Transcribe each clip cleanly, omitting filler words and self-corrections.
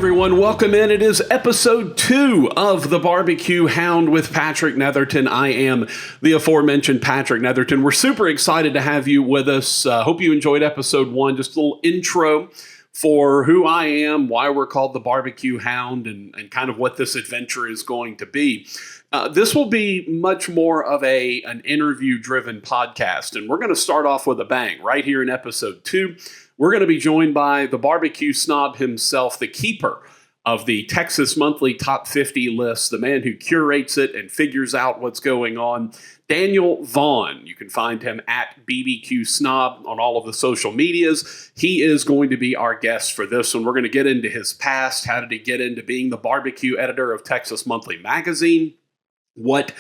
everyone, welcome in. It is episode 2 of the BBQ Hound with Patrick Netherton. I am the aforementioned Patrick Netherton. We're super excited to have you with us. Hope you enjoyed episode 1. Just a little intro for who I am, why we're called the BBQ Hound, and kind of what this adventure is going to be. This will be much more of an interview-driven podcast, and we're going to start off with a bang right here in episode 2. We're going to be joined by the barbecue snob himself, the keeper of the Texas Monthly Top 50 list, the man who curates it and figures out what's going on, Daniel Vaughn. You can find him at BBQ Snob on all of the social medias. He is going to be our guest for this one. We're going to get into his past. How did he get into being the barbecue editor of Texas Monthly Magazine? What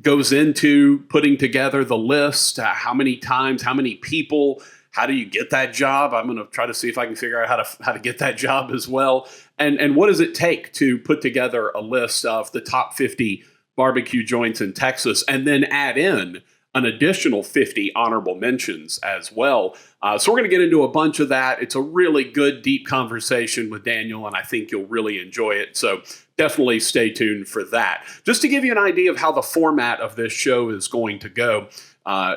goes into putting together the list? How many times? How many people? How do you get that job? I'm going to try to see if I can figure out how to get that job as well. And what does it take to put together a list of the top 50 barbecue joints in Texas and then add in an additional 50 honorable mentions as well? So we're going to get into a bunch of that. It's a really good, deep conversation with Daniel, and I think you'll really enjoy it. So definitely stay tuned for that. Just to give you an idea of how the format of this show is going to go,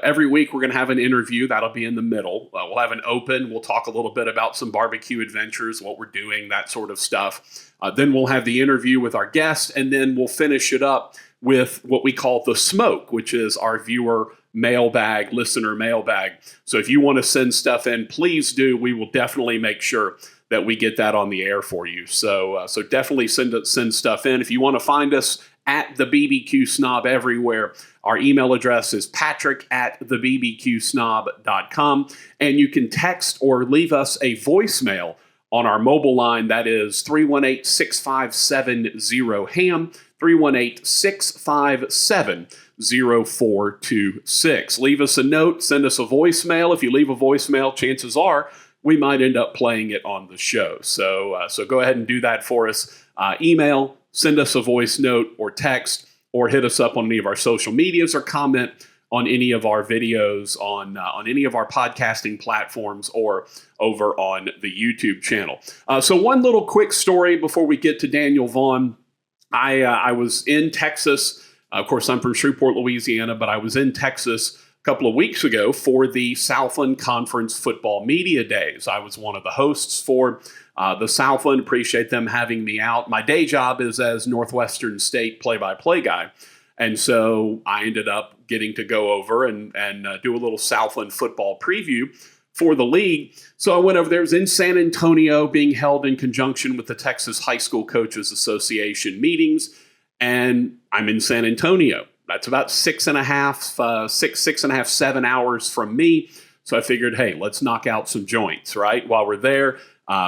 every week we're going to have an interview. That'll be in the middle. We'll have an open. We'll talk a little bit about some barbecue adventures, what we're doing, that sort of stuff. Then we'll have the interview with our guest, and then we'll finish it up with what we call the smoke, which is our viewer mailbag, listener mailbag. So if you want to send stuff in, please do. We will definitely make sure that we get that on the air for you. So definitely send stuff in. If you want to find us at the BBQ Snob everywhere, our email address is patrick@thebbqsnob.com, and you can text or leave us a voicemail on our mobile line. That is 318-657-0HAM, 318-657-0426. Leave us a note, send us a voicemail. If you leave a voicemail, chances are we might end up playing it on the show. So go ahead and do that for us. Email, send us a voice note or text, or hit us up on any of our social medias, or comment on any of our videos on any of our podcasting platforms or over on the YouTube channel. So one little quick story before we get to Daniel Vaughn. I was in Texas. Of course, I'm from Shreveport, Louisiana, but I was in Texas a couple of weeks ago for the Southland Conference Football Media Days. I was one of the hosts for the Southland. Appreciate them having me out. My day job is as Northwestern State play-by-play guy. And so I ended up getting to go over and do a little Southland football preview for the league. So I went over there. It was in San Antonio, being held in conjunction with the Texas High School Coaches Association meetings. And I'm in San Antonio. That's about 6.5, 7 hours from me. So I figured, hey, let's knock out some joints, right? While we're there,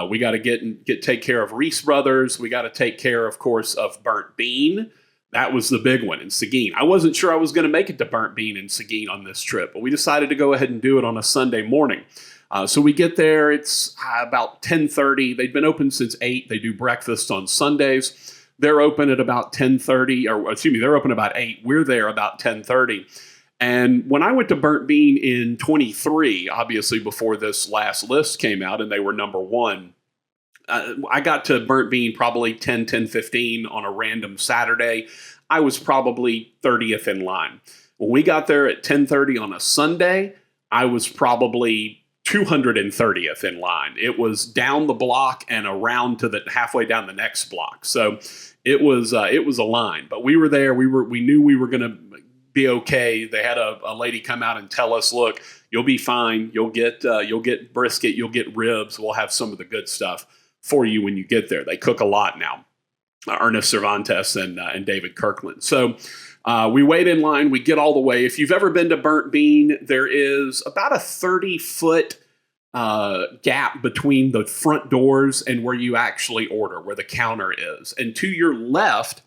we got to take care of Reese Brothers. We got to take care, of course, of Burnt Bean. That was the big one in Seguin. I wasn't sure I was going to make it to Burnt Bean in Seguin on this trip, but we decided to go ahead and do it on a Sunday morning. So we get there. It's about 10:30. They've been open since 8. They do breakfast on Sundays. They're open at about 10:30, or excuse me, they're open about 8. We're there about 10:30. And when I went to Burnt Bean in 23, obviously before this last list came out and they were number 1, I got to Burnt Bean probably 10:15 on a random Saturday. I was probably 30th in line. When we got there at 10:30 on a Sunday, I was probably 230th in line. It was down the block and around to the halfway down the next block. So it was a line, but we were there. We knew we were going to be okay. They had a lady come out and tell us, look, you'll be fine. You'll get brisket. You'll get ribs. We'll have some of the good stuff for you when you get there. They cook a lot now. Ernest Cervantes and David Kirkland. So we wait in line. We get all the way. If you've ever been to Burnt Bean, there is about a 30-foot gap between the front doors and where you actually order, where the counter is. And to your left,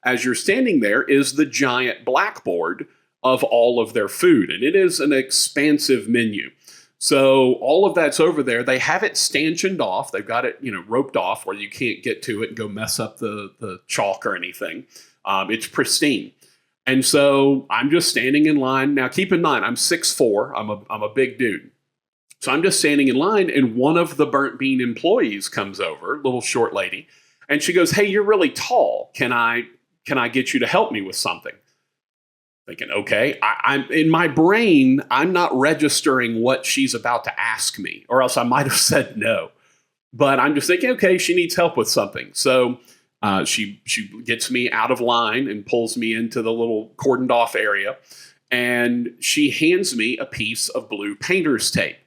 as you're standing there, is the giant blackboard of all of their food. And it is an expansive menu. So all of that's over there. They have it stanchioned off. They've got it, roped off where you can't get to it and go mess up the chalk or anything. It's pristine. And so I'm just standing in line. Now, keep in mind, I'm 6'4". I'm a big dude. So I'm just standing in line, and one of the Burnt Bean employees comes over, little short lady, And she goes, "Hey, you're really tall. Can I get you to help me with something?" Thinking, okay, I'm in my brain, I'm not registering what she's about to ask me, or else I might have said no. But I'm just thinking, okay, she needs help with something. So she gets me out of line and pulls me into the little cordoned off area, and she hands me a piece of blue painter's tape,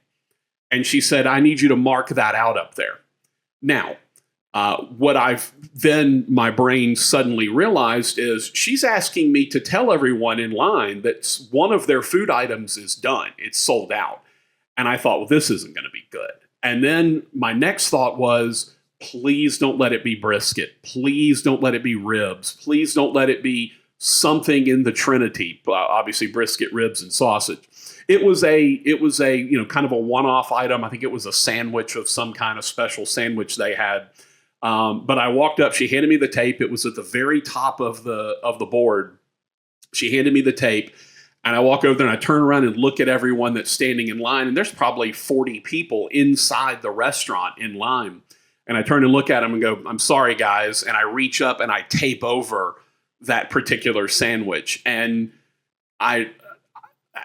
and she said, "I need you to mark that out up there." Now, what I've then my brain suddenly realized is she's asking me to tell everyone in line that one of their food items is done. It's sold out. And I thought, well, this isn't going to be good. And then my next thought was, please don't let it be brisket. Please don't let it be ribs. Please don't let it be something in the Trinity. Obviously, brisket, ribs, and sausage. It was a kind of a one-off item. I think it was a sandwich of some kind of special sandwich they had. But I walked up. She handed me the tape. It was at the very top of the board. She handed me the tape, and I walk over there and I turn around and look at everyone that's standing in line. And there's probably 40 people inside the restaurant in line. And I turn and look at them and go, "I'm sorry, guys." And I reach up and I tape over that particular sandwich. And I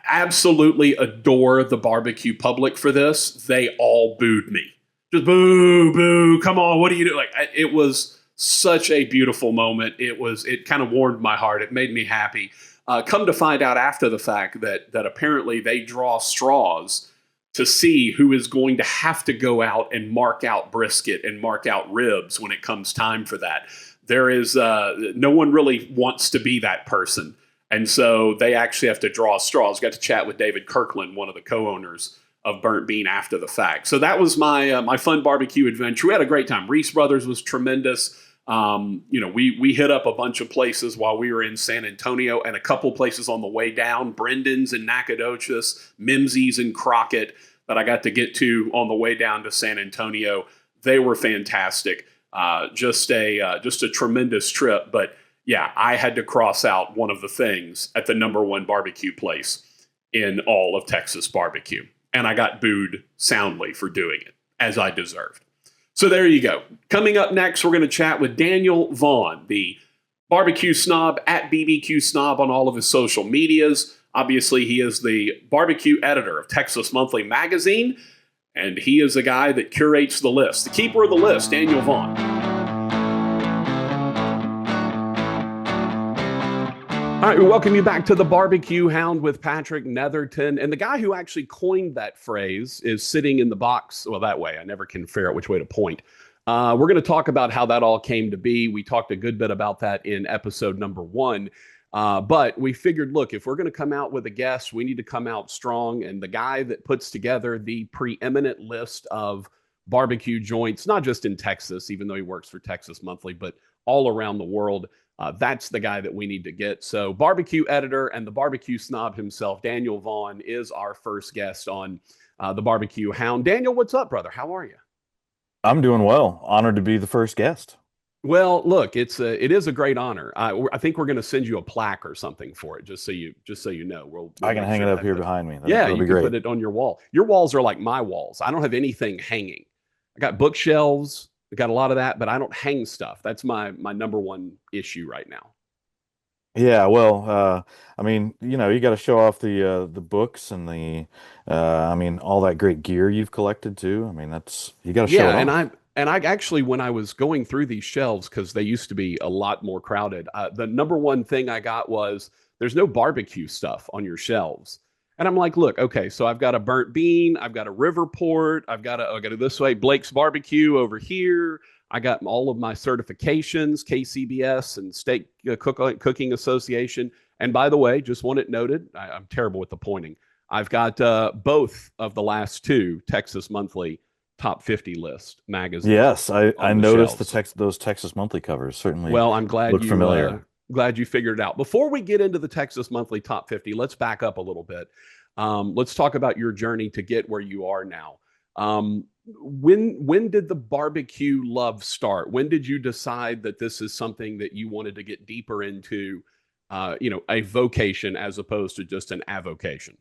absolutely adore the barbecue public for this. They all booed me. Just boo, boo, come on, what do you do? Like, it was such a beautiful moment. It kind of warmed my heart. It made me happy. Come to find out after the fact that apparently they draw straws to see who is going to have to go out and mark out brisket and mark out ribs when it comes time for that. There is no one really wants to be that person. And so they actually have to draw straws. Got to chat with David Kirkland, one of the co-owners of Burnt Bean, after the fact. So that was my fun barbecue adventure. We had a great time. Reese Brothers was tremendous. We hit up a bunch of places while we were in San Antonio, and a couple places on the way down, Brendan's in Nacogdoches, Mimsey's in Crockett, that I got to get to on the way down to San Antonio. They were fantastic. Just a tremendous trip. But yeah, I had to cross out one of the things at the number one barbecue place in all of Texas barbecue. And I got booed soundly for doing it, as I deserved. So there you go. Coming up next, we're going to chat with Daniel Vaughn, the barbecue snob at BBQ Snob on all of his social medias. Obviously, he is the barbecue editor of Texas Monthly Magazine, and he is a guy that curates the list. The keeper of the list, Daniel Vaughn. All right, we welcome you back to the BBQ Hound with Patrick Netherton. And the guy who actually coined that phrase is sitting in the box. Well, that way. I never can figure out which way to point. We're going to talk about how that all came to be. We talked a good bit about that in episode number 1. But we figured, look, if we're going to come out with a guest, we need to come out strong. And the guy that puts together the preeminent list of barbecue joints, not just in Texas, even though he works for Texas Monthly, but all around the world, that's the guy that we need to get. So barbecue editor and the barbecue snob himself, Daniel Vaughn, is our first guest on the BBQ Hound. Daniel, what's up, brother? How are you? I'm doing well. Honored to be the first guest. Well, look, it is a great honor. I think we're going to send you a plaque or something for it, just so you know. We'll I can make hang sure it up that here behind me. yeah, That'll you be can great. put it on your wall. Your walls are like my walls. I don't have anything hanging. I got bookshelves. I got a lot of that, but I don't hang stuff. That's my number one issue right now. Yeah, well, I mean, you got to show off the books and all that great gear you've collected too. I mean, that's you got to show Yeah, it off. and I actually, when I was going through these shelves, because they used to be a lot more crowded, the number one thing I got was there's no barbecue stuff on your shelves. And I'm like, look, okay, so I've got a burnt bean, I've got a Riverport, I got it this way, Blake's Barbecue over here. I got all of my certifications, KCBS and State Cooking Association. And by the way, just want it noted, I'm terrible with the pointing. I've got both of the last two Texas Monthly top 50 list magazines Yes, I on the noticed shelves. those Texas Monthly covers certainly Well, I'm look familiar. glad you figured it out. Before we get into the Texas Monthly top 50, let's back up a little bit. Let's talk about your journey to get where you are now. When did the barbecue love start? When did you decide that this is something that you wanted to get deeper into, a vocation as opposed to just an avocation?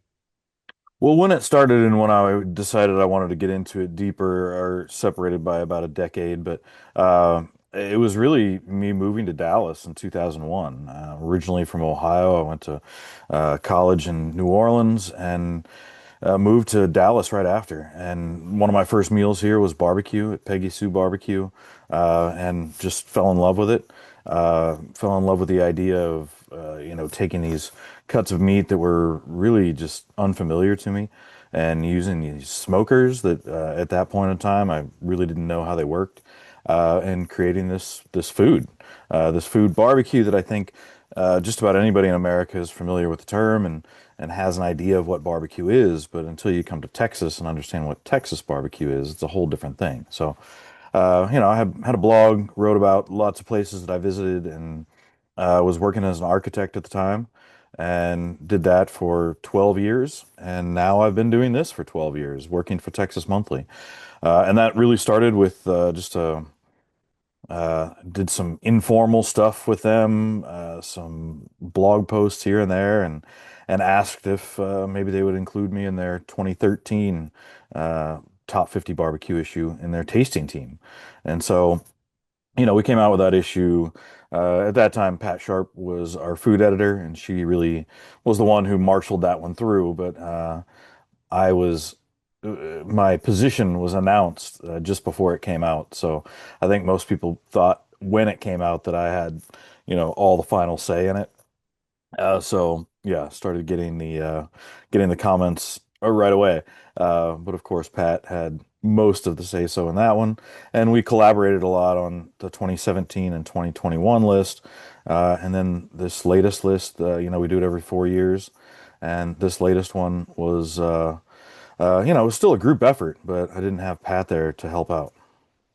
Well, when it started and when I decided I wanted to get into it deeper are separated by about a decade, but it was really me moving to Dallas in 2001. Originally from Ohio, I went to college in New Orleans and moved to Dallas right after. And one of my first meals here was barbecue at Peggy Sue Barbecue, and just fell in love with it. Fell in love with the idea of taking these cuts of meat that were really just unfamiliar to me, and using these smokers that at that point in time I really didn't know how they worked, and creating this food barbecue that I think just about anybody in America is familiar with the term and has an idea of what barbecue is, but until you come to Texas and understand what Texas barbecue is, it's a whole different thing. So, I had a blog, wrote about lots of places that I visited, and was working as an architect at the time, and did that for 12 years. And now I've been doing this for 12 years, working for Texas Monthly. And that really started with just a did some informal stuff with them, some blog posts here and there, and asked if maybe they would include me in their 2013 top 50 barbecue issue in their tasting team. And so, we came out with that issue. At that time, Pat Sharp was our food editor, and she really was the one who marshaled that one through. But I was my position was announced just before it came out. So I think most people thought when it came out that I had, all the final say in it. So yeah, started getting the comments right away. But of course, Pat had most of the say so in that one, and we collaborated a lot on the 2017 and 2021 list. And then this latest list, we do it every 4 years, and this latest one was it was still a group effort, but I didn't have Pat there to help out.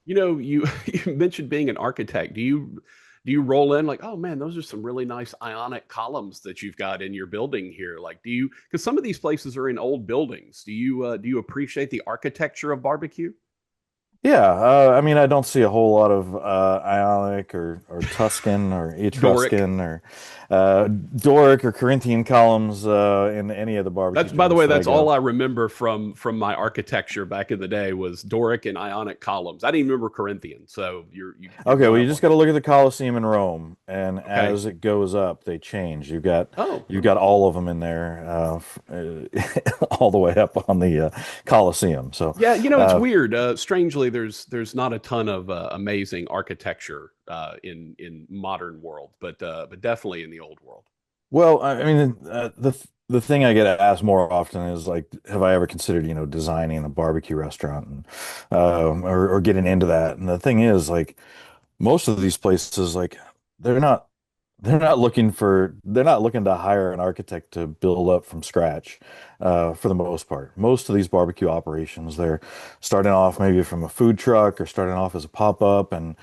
You you mentioned being an architect. Do you roll in like, oh man, those are some really nice ionic columns that you've got in your building here? Like, do you, because some of these places are in old buildings. Do you appreciate the architecture of barbecue? Yeah, I mean, I don't see a whole lot of Ionic or Tuscan or Doric. Etruscan or Doric or Corinthian columns in any of the barbecue That's, by the joints way, that I that's all go. I remember from my architecture back in the day was Doric and Ionic columns. I didn't even remember Corinthian. So you Okay, don't well, you have just one. got to look at the Colosseum in Rome, and Okay. as it goes up, they change. Oh, You've got all of them in there, all the way up on the Colosseum. So, yeah, it's uh, weird. Strangely, there's not a ton of amazing architecture in modern world, but definitely in the old world. well, I mean, the thing I get asked more often is like, have I ever considered, designing a barbecue restaurant and or getting into that? And the thing is, like, most of these places, like, they're not they're not looking to hire an architect to build up from scratch, for the most part. Most of these barbecue operations, they're starting off maybe from a food truck or starting off as a pop-up, and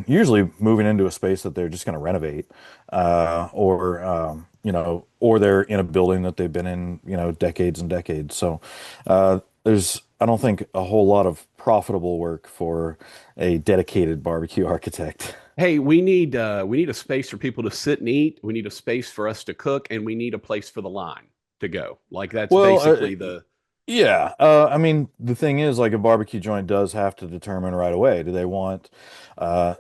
usually moving into a space that they're just going to renovate, or they're in a building that they've been in, decades and decades. So there's I don't think a whole lot of profitable work for a dedicated barbecue architect. Hey, we need a space for people to sit and eat. We need a space for us to cook, and we need a place for the line to go. Like that's Well, basically the yeah. I mean, the thing is, like, a barbecue joint does have to determine right away, do they want to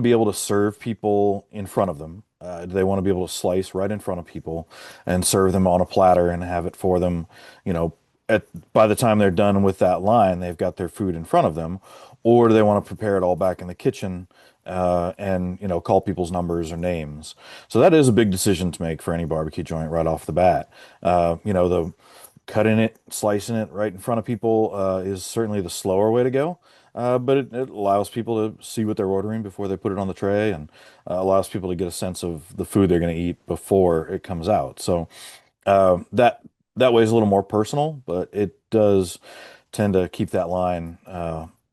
be able to serve people in front of them? Do they want to be able to slice right in front of people and serve them on a platter and have it for them, you know, at by the time they're done with that line, they've got their food in front of them, or do they want to prepare it all back in the kitchen, and call people's numbers or names? So that is a big decision to make for any barbecue joint right off the bat. The cutting it, slicing it right in front of people is certainly the slower way to go. But it allows people to see what they're ordering before they put it on the tray, and allows people to get a sense of the food they're going to eat before it comes out. So that way is a little more personal, but it does tend to keep that line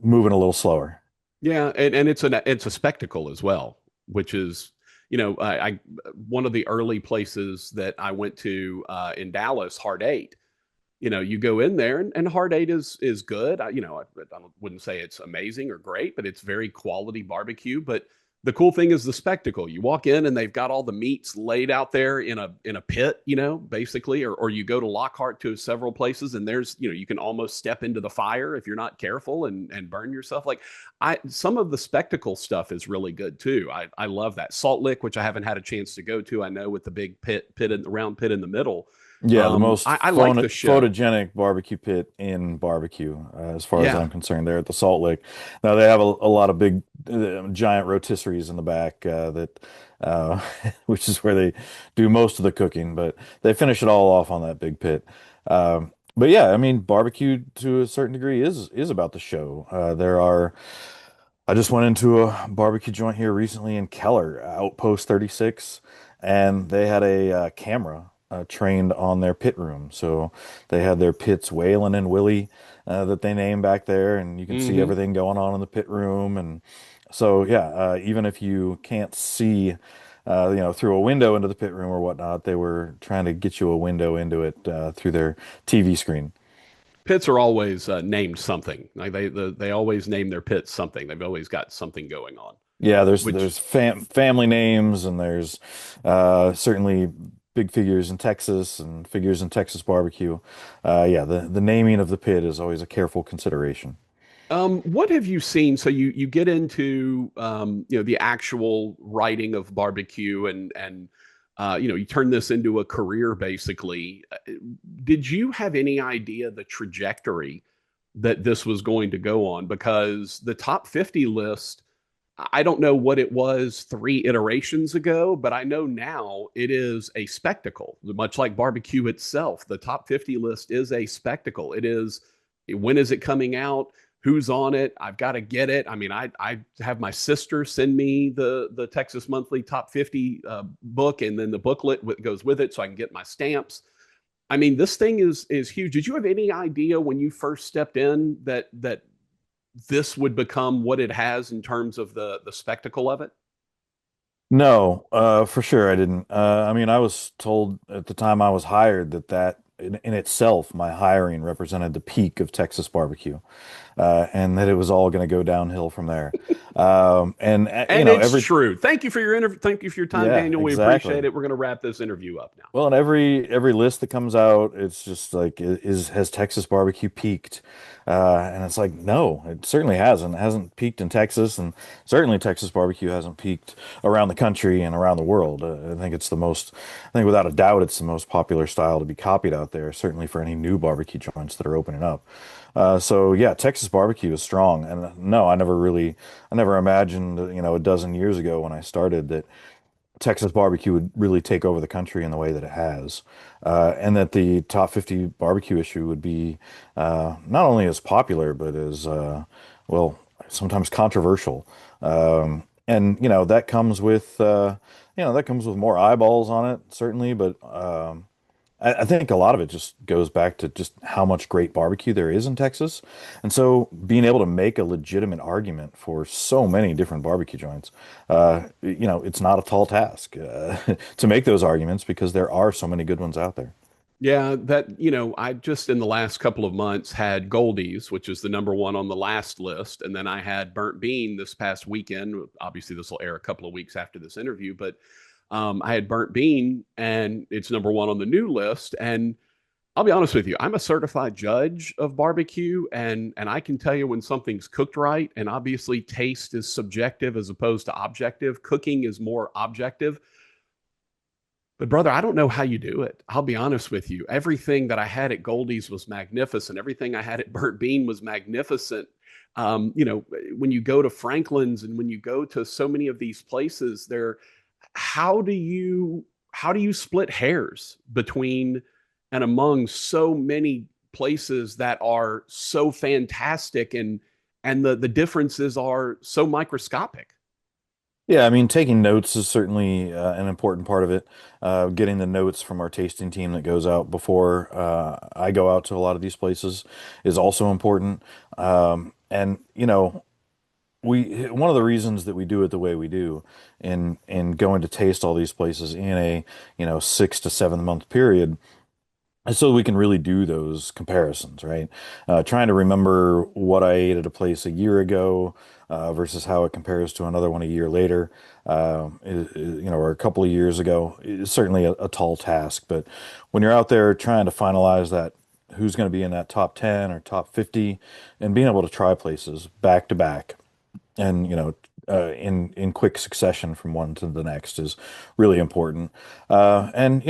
moving a little slower. yeah, and it's a spectacle as well, which is I one of the early places that I went to in Dallas, Hard Eight. You go in there and Hard Eight is good. I wouldn't say it's amazing or great, but it's very quality barbecue. But the cool thing is the spectacle. You walk in and they've got all the meats laid out there in a pit, basically, or you go to Lockhart to several places and there's, you can almost step into the fire if you're not careful and burn yourself. Like some of the spectacle stuff is really good too. I love that. Salt Lick, which I haven't had a chance to go to, I know with the big pit in the round pit in the middle. Yeah, the most I like the show. photogenic barbecue pit in barbecue, as far as Yeah. I'm concerned, there at the Salt Lake. Now they have a lot of big, giant rotisseries in the back uh, which is where they do most of the cooking, but they finish it all off on that big pit. But yeah, I mean, barbecue to a certain degree is about the show. I just went into a barbecue joint here recently in Keller, Outpost 36, and they had a camera trained on their pit room. So they had their pits Waylon and Willie that they named back there, and you can see Hmm. everything going on in the pit room. And so, yeah, even if you can't see, through a window into the pit room or whatnot, they were trying to get you a window into it through their TV screen. Pits are always named something. Like they always name their pits something. They've always got something going on. Yeah, Which family names, and there's certainly big figures in Texas and figures in Texas barbecue. Yeah, the naming of the pit is always a careful consideration. what have you seen? So you get into the actual writing of barbecue and you turn this into a career basically. Did you have any idea the trajectory that this was going to go on? Because the top 50 list, I don't know what it was 3 iterations ago, but I know now it is a spectacle, much like barbecue itself. The top 50 list is a spectacle. It is, when is it coming out? Who's on it? I've got to get it. I mean, I have my sister send me the Texas Monthly Top 50 book, and then the booklet goes with it, so I can get my stamps. I mean, this thing is huge. Did you have any idea when you first stepped in that this would become what it has in terms of the spectacle of it? No, for sure I didn't. I mean, I was told at the time I was hired that in itself, my hiring represented the peak of Texas barbecue, and that it was all going to go downhill from there. And And it's true. Thank you for your interview. Thank you for your time, yeah, Daniel. We appreciate exactly. it. We're going to wrap this interview up now. Well, and every list that comes out, it's just like, has Texas barbecue peaked? And it's like, no, it certainly hasn't. It hasn't peaked in Texas, and certainly Texas barbecue hasn't peaked around the country and around the world. I think without a doubt, it's the most popular style to be copied out there, certainly for any new barbecue joints that are opening up. So yeah, Texas barbecue is strong. And no, I never imagined, a dozen years ago when I started, that Texas barbecue would really take over the country in the way that it has, and that the top 50 barbecue issue would be not only as popular but as well, sometimes controversial. And that comes with more eyeballs on it, certainly. But I think a lot of it just goes back to just how much great barbecue there is in Texas. And so being able to make a legitimate argument for so many different barbecue joints, it's not a tall task to make those arguments because there are so many good ones out there. Yeah, I just in the last couple of months had Goldie's, which is the number one on the last list. And then I had Burnt Bean this past weekend. Obviously, this will air a couple of weeks after this interview, but I had Burnt Bean and it's number one on the new list. And I'll be honest with you, I'm a certified judge of barbecue, and I can tell you when something's cooked right. And obviously, taste is subjective as opposed to objective. Cooking is more objective. But brother, I don't know how you do it. I'll be honest with you. Everything that I had at Goldie's was magnificent. Everything I had at Burnt Bean was magnificent. When you go to Franklin's and when you go to so many of these places, there, how do you split hairs between and among so many places that are so fantastic and the differences are so microscopic? Yeah, I mean, taking notes is certainly an important part of it. Getting the notes from our tasting team that goes out before I go out to a lot of these places is also important. And we one of the reasons that we do it the way we do in going to taste all these places in a 6 to 7 month period, and so we can really do those comparisons, right? Trying to remember what I ate at a place a year ago, versus how it compares to another one a year later, or a couple of years ago, is certainly a tall task. But when you're out there trying to finalize that, who's going to be in that top 10 or top 50, and being able to try places back to back, and in quick succession from one to the next is really important. And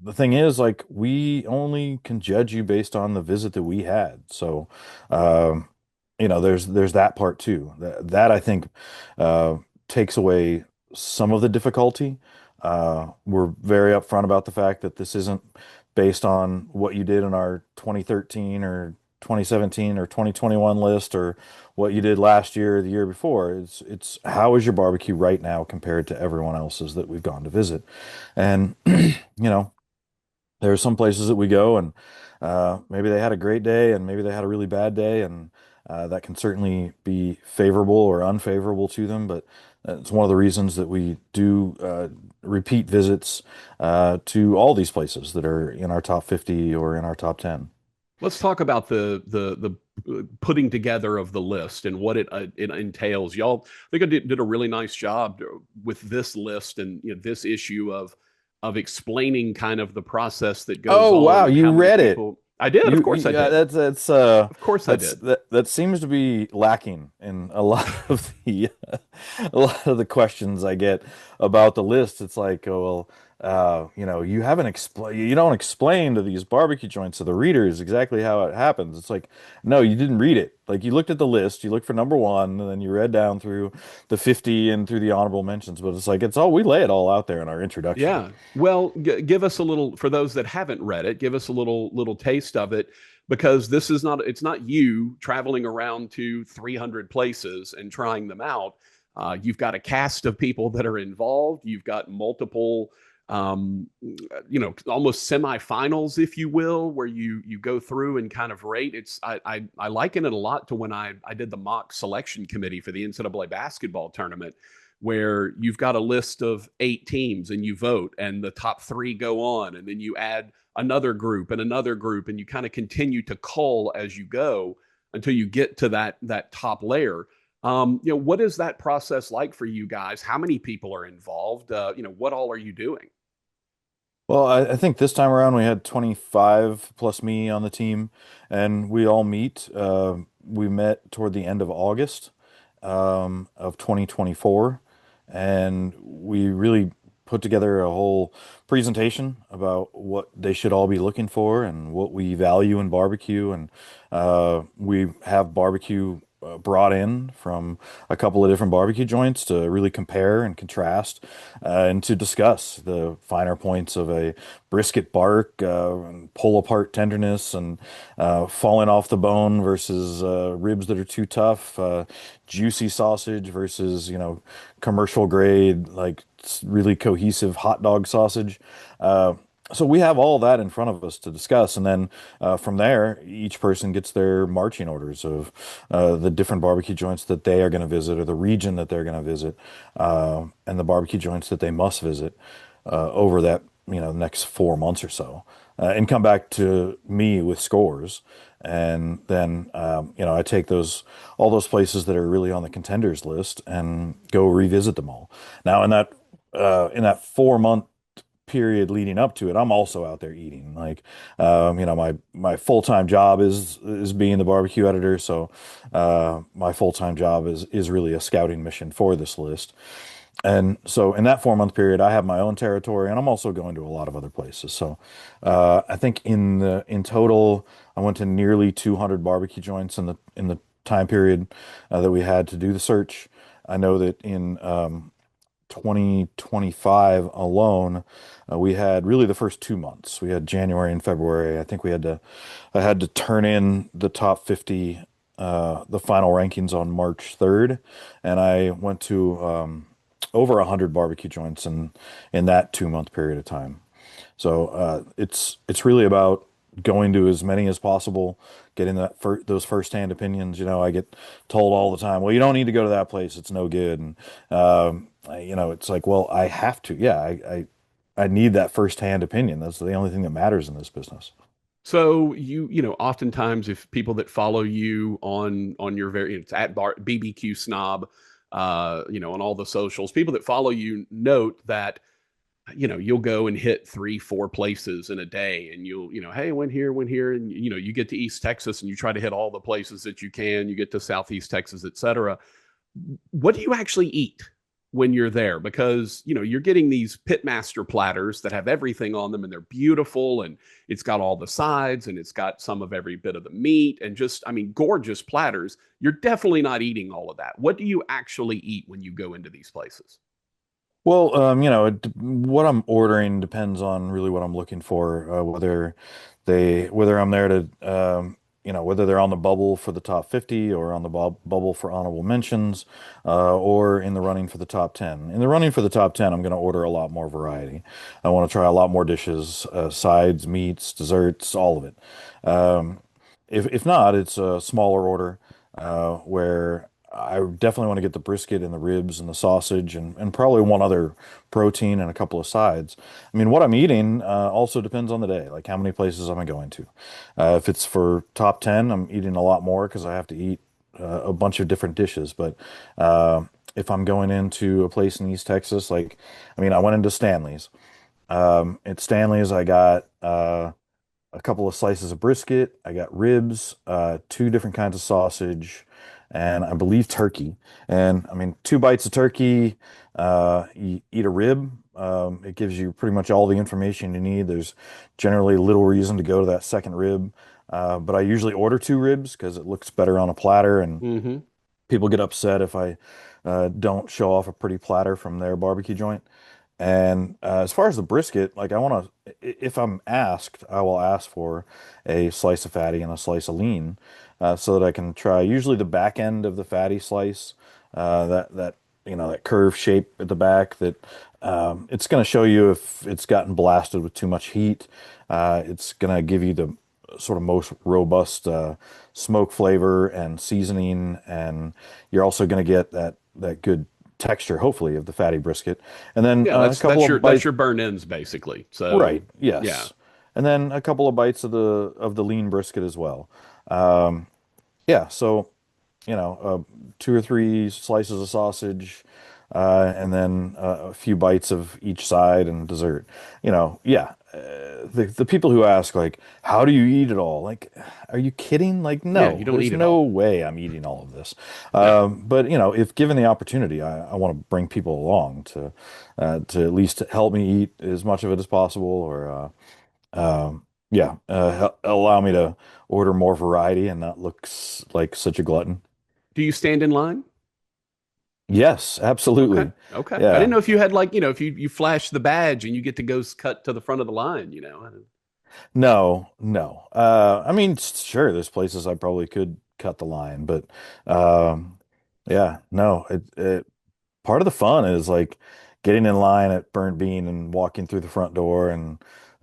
the thing is, like, we only can judge you based on the visit that we had. So, um, there's that part too. That I think uh, takes away some of the difficulty. We're very upfront about the fact that this isn't based on what you did in our 2013 or 2017 or 2021 list, or what you did last year or the year before. It's how is your barbecue right now compared to everyone else's that we've gone to visit. And there are some places that we go, and maybe they had a great day and maybe they had a really bad day, and that can certainly be favorable or unfavorable to them. But it's one of the reasons that we do repeat visits to all these places that are in our top 50 or in our top 10. Let's talk about the putting together of the list and what it entails. Y'all, I think I did a really nice job with this list and this issue of explaining kind of the process that goes Oh on wow, and you how many read it. people. I did, of course I did. Of course I did. That seems to be lacking in a lot of the a lot of the questions I get about the list. It's like, oh, well, you don't explain to these barbecue joints to the readers exactly how it happens. It's like, no, you didn't read it. Like, you looked at the list, you looked for number one, and then you read down through the 50 and through the honorable mentions. But it's like, we lay it all out there in our introduction. Yeah. Well, give us a little for those that haven't read it. Give us a little taste of it because this is not it's not you traveling around to 300 places and trying them out. You've got a cast of people that are involved. You've got multiple, almost semifinals, if you will, where you go through and kind of rate. I liken it a lot to when I did the mock selection committee for the NCAA basketball tournament where you've got a list of 8 teams and you vote and the top 3 go on and then you add another group and you kind of continue to cull as you go until you get to that top layer. What is that process like for you guys? How many people are involved? What all are you doing? Well, I think this time around we had 25 plus me on the team, and we all meet. We met toward the end of August of 2024, and we really put together a whole presentation about what they should all be looking for and what we value in barbecue. And we have barbecue brought in from a couple of different barbecue joints to really compare and contrast and to discuss the finer points of a brisket bark and pull apart tenderness and falling off the bone versus ribs that are too tough, juicy sausage versus commercial grade, like really cohesive hot dog sausage. So we have all that in front of us to discuss, and then from there, each person gets their marching orders of the different barbecue joints that they are going to visit, or the region that they're going to visit, and the barbecue joints that they must visit over that next 4 months or so, and come back to me with scores. And then I take all those places that are really on the contenders list and go revisit them all. Now in that 4 month period leading up to it, I'm also out there eating. Like, my full-time job is being the barbecue editor, so my full-time job is really a scouting mission for this list. And so in that 4 month period, I have my own territory, and I'm also going to a lot of other places. So I think in total, I went to nearly 200 barbecue joints in the time period that we had to do the search. I know that in 2025 alone, we had really the first 2 months. We had January and February. I had to turn in the top 50, the final rankings on March 3rd, and I went to over 100 barbecue joints in that 2 month period of time. So it's really about going to as many as possible, getting those firsthand opinions. I get told all the time, well, you don't need to go to that place; it's no good. And it's like, well, I have to. Yeah, I need that firsthand opinion. That's the only thing that matters in this business. So oftentimes if people that follow you on your very, it's at BBQ Snob, on all the socials, people that follow you note that you'll go and hit three, four places in a day, and hey, went here, and you get to East Texas and you try to hit all the places that you can. You get to Southeast Texas, etc. What do you actually eat when you're there? Because you're getting these pitmaster platters that have everything on them, and they're beautiful, and it's got all the sides, and it's got some of every bit of the meat, and just, I mean, gorgeous platters. You're definitely not eating all of that. What do you actually eat when you go into these places? Well, what I'm ordering depends on really what I'm looking for, whether I'm there to, whether they're on the bubble for the top 50 or on the bubble for honorable mentions, or in the running for the top 10. In the running for the top 10, I'm going to order a lot more variety. I want to try a lot more dishes, sides, meats, desserts, all of it. Um, if not, it's a smaller order, where I definitely want to get the brisket and the ribs and the sausage and probably one other protein and a couple of sides. I mean, what I'm eating also depends on the day, like how many places am I going to. If it's for top 10, I'm eating a lot more because I have to eat a bunch of different dishes. But if I'm going into a place in East Texas, I mean, I went into Stanley's. At Stanley's, I got a couple of slices of brisket. I got ribs, two different kinds of sausage, and I believe turkey. And I mean, two bites of turkey, you eat a rib. It gives you pretty much all the information you need. There's generally little reason to go to that second rib. But I usually order two ribs because it looks better on a platter, and Mm-hmm. people get upset if I don't show off a pretty platter from their barbecue joint. And as far as the brisket, like I want to, if I'm asked, I will ask for a slice of fatty and a slice of lean, so that I can try usually the back end of the fatty slice, that curved shape at the back that it's going to show you if it's gotten blasted with too much heat. It's going to give you the sort of most robust smoke flavor and seasoning, and you're also going to get that good texture, hopefully, of the fatty brisket. And then Yeah, a that's couple that's of your that's bites, your burn ends basically. So right? yeah, Yes, and then a couple of bites of the lean brisket as well. Um, yeah, so two or three slices of sausage, and then a few bites of each side and dessert. Yeah. The people who ask like, how do you eat it all? Like, are you kidding? Like, yeah, you no, don't there's eat it no all. way I'm eating all of this. No. But if given the opportunity, I want to bring people along to at least help me eat as much of it as possible, or yeah, allow me to order more variety and not look like such a glutton. Do you stand in line? Yes, Okay. absolutely. Okay. I didn't Yeah. know if you had, like, if you flash the badge and you get to go cut to the front of the line. No, no. I mean, sure, there's places I probably could cut the line, but yeah, no. Part of the fun is like getting in line at Burnt Bean and walking through the front door, and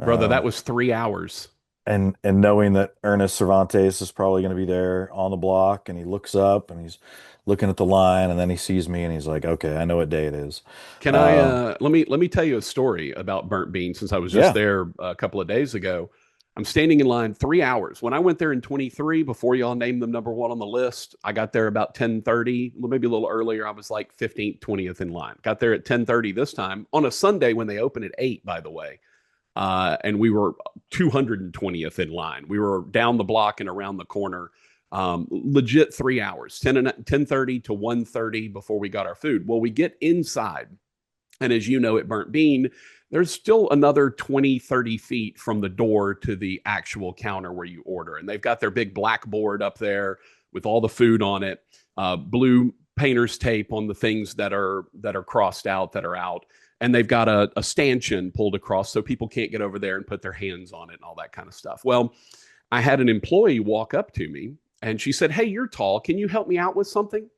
Brother, that um was 3 hours. and knowing that Ernest Cervantes is probably going to be there on the block, and he looks up and he's looking at the line, and then he sees me and he's like, okay, I know what day it is. Can I Um, let me tell you a story about Burnt Bean since I was just yeah. there a couple of days ago. I'm standing in line 3 hours. When I went there in 23, before y'all named them number one on the list, I got there about 10:30, maybe a little earlier. I was like 15th, 20th in line. Got there at 10:30 this time on a Sunday when they open at 8, by the way. And we were 220th in line. We were down the block and around the corner. Legit 3 hours, 10:30 to 1:30 before we got our food. Well, we get inside, and as you know, at Burnt Bean, there's still another 20, 30 feet from the door to the actual counter where you order. And they've got their big blackboard up there with all the food on it, blue painter's tape on the things that are crossed out, that are out. And they've got a stanchion pulled across so people can't get over there and put their hands on it and all that kind of stuff. Well, I had an employee walk up to me and she said, "Hey, you're tall. Can you help me out with something?"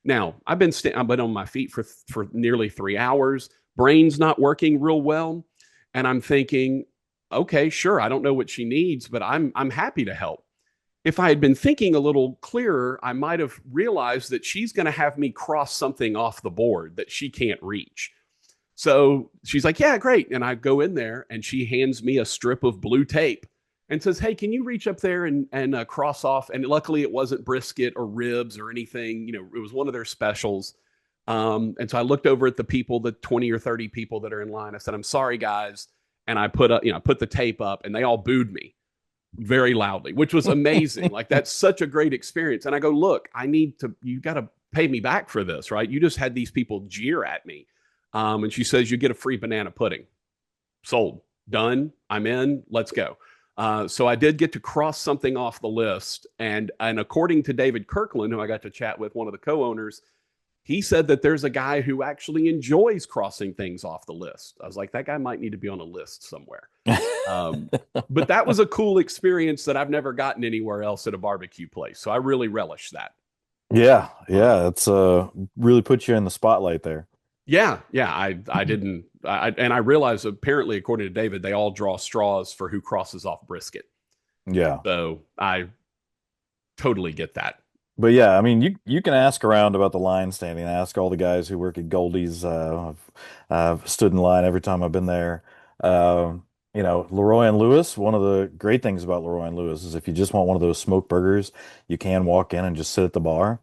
Now, I've been on my feet for nearly 3 hours. Brain's not working real well, and I'm thinking, okay, sure. I don't know what she needs, but I'm happy to help. If I had been thinking a little clearer, I might have realized that she's going to have me cross something off the board that she can't reach. So she's like, "Yeah, great." And I go in there and she hands me a strip of blue tape and says, "Hey, can you reach up there and cross off?" And luckily, it wasn't brisket or ribs or anything. It was one of their specials. And so I looked over at the people, the 20 or 30 people that are in line. I said, "I'm sorry, guys," and I put up, put the tape up, and they all booed me very loudly, which was amazing. Like that's such a great experience. And I go, "Look, you got to pay me back for this, right? You just had these people jeer at me." And she says, "You get a free banana pudding." Sold, done. I'm in. Let's go. So I did get to cross something off the list, and according to David Kirkland, who I got to chat with, one of the co-owners, he said that there's a guy who actually enjoys crossing things off the list. I was like, that guy might need to be on a list somewhere. Um, but that was a cool experience that I've never gotten anywhere else at a barbecue place. So I really relish that. Yeah, Um, yeah, it's really put you in the spotlight there. yeah, yeah. I didn't, and I realized apparently, according to David, they all draw straws for who crosses off brisket. Yeah. So I totally get that. But yeah, I mean, you can ask around about the line standing. Ask all the guys who work at Goldie's. I've stood in line every time I've been there. Leroy and Lewis. One of the great things about Leroy and Lewis is if you just want one of those smoked burgers, you can walk in and just sit at the bar.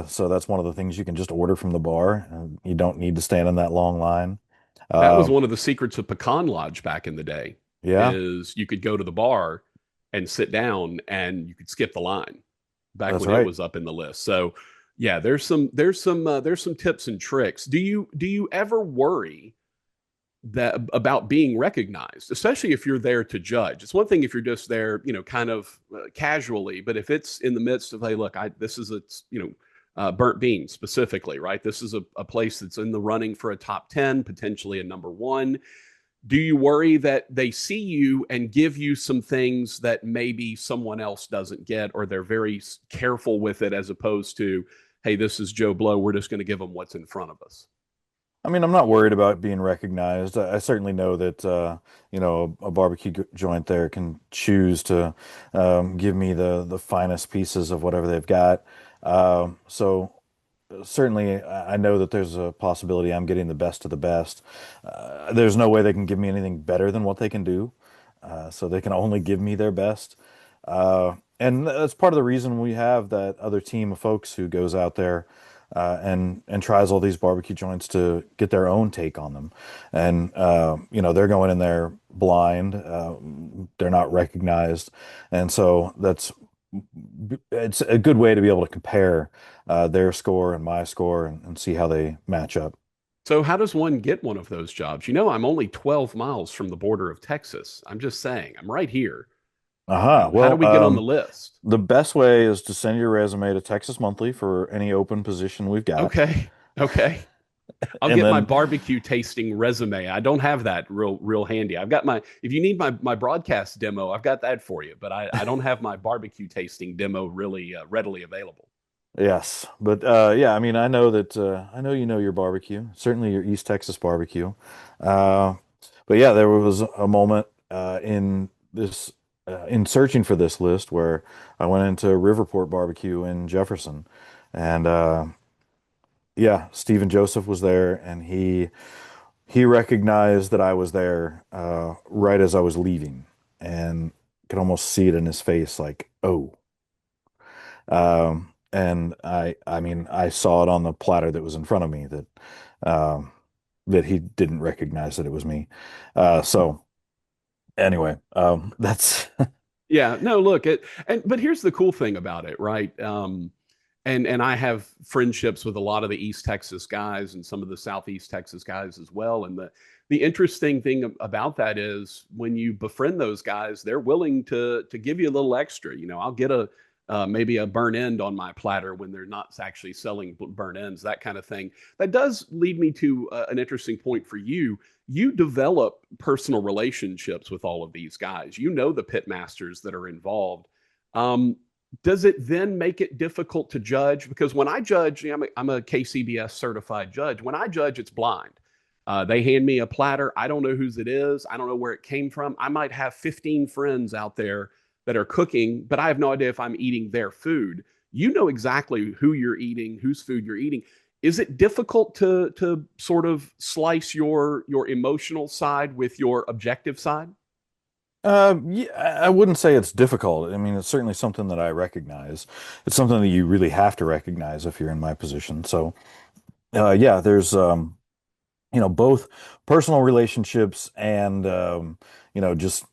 So that's one of the things you can just order from the bar. And you don't need to stand in that long line. That was Uh, one of the secrets of Pecan Lodge back in the day. yeah, Is you could go to the bar and sit down, and you could skip the line back that's when it right. was up in the list. So yeah, there's some tips and tricks. Do you ever worry that about being recognized, especially if you're there to judge? It's one thing if you're just there, kind of casually, but if it's in the midst of, hey, look, this is burnt beans specifically, right? This is a place that's in the running for a top 10, potentially a number one. Do you worry that they see you and give you some things that maybe someone else doesn't get, or they're very careful with it as opposed to, hey, this is Joe Blow, we're just going to give them what's in front of us? I mean, I'm not worried about being recognized. I certainly know that a barbecue joint there can choose to give me the finest pieces of whatever they've got. So certainly, I know that there's a possibility I'm getting the best of the best. There's no way they can give me anything better than what they can do. So they can only give me their best. And that's part of the reason we have that other team of folks who goes out there and tries all these barbecue joints to get their own take on them. And they're going in there blind. They're not recognized, and so it's a good way to be able to compare their score and my score and see how they match up. So, how does one get one of those jobs? I'm only 12 miles from the border of Texas. I'm just saying, I'm right here. Uh-huh. How do Well, we get on the list? the best way is to send your resume to Texas Monthly for any open position we've got. Okay. Okay. I'll And get my then, barbecue tasting resume. I don't have that real handy. I've got if you need my broadcast demo, I've got that for you, but I don't have my barbecue tasting demo really readily available. yes, but yeah, I mean, I know you know your barbecue, certainly your East Texas barbecue. Uh, but yeah, there was a moment in searching for this list where I went into Riverport Barbecue in Jefferson, and yeah, Stephen Joseph was there, and he recognized that I was there right as I was leaving, and could almost see it in his face, like, oh. And I mean, I saw it on the platter that was in front of me um, that he didn't recognize that it was me. So anyway, that's Yeah, no, look, but here's the cool thing about it, right? And I have friendships with a lot of the East Texas guys and some of the Southeast Texas guys as well. And the interesting thing about that is when you befriend those guys, they're willing to give you a little extra. I'll get maybe a burn end on my platter when they're not actually selling burn ends, that kind of thing. That does lead me to an interesting point for you. You develop personal relationships with all of these guys. The pit masters that are involved. Um, does it then make it difficult to judge? Because when I judge, I'm a KCBS certified judge. When I judge, it's blind. They hand me a platter. I don't know whose it is. I don't know where it came from. I might have 15 friends out there that are cooking, but I have no idea if I'm eating their food. You know exactly who you're eating, whose food you're eating. Is it difficult to sort of slice your emotional side with your objective side? Yeah, I wouldn't say it's difficult. I mean, it's certainly something that I recognize. It's something that you really have to recognize if you're in my position. So, yeah, there's both personal relationships and just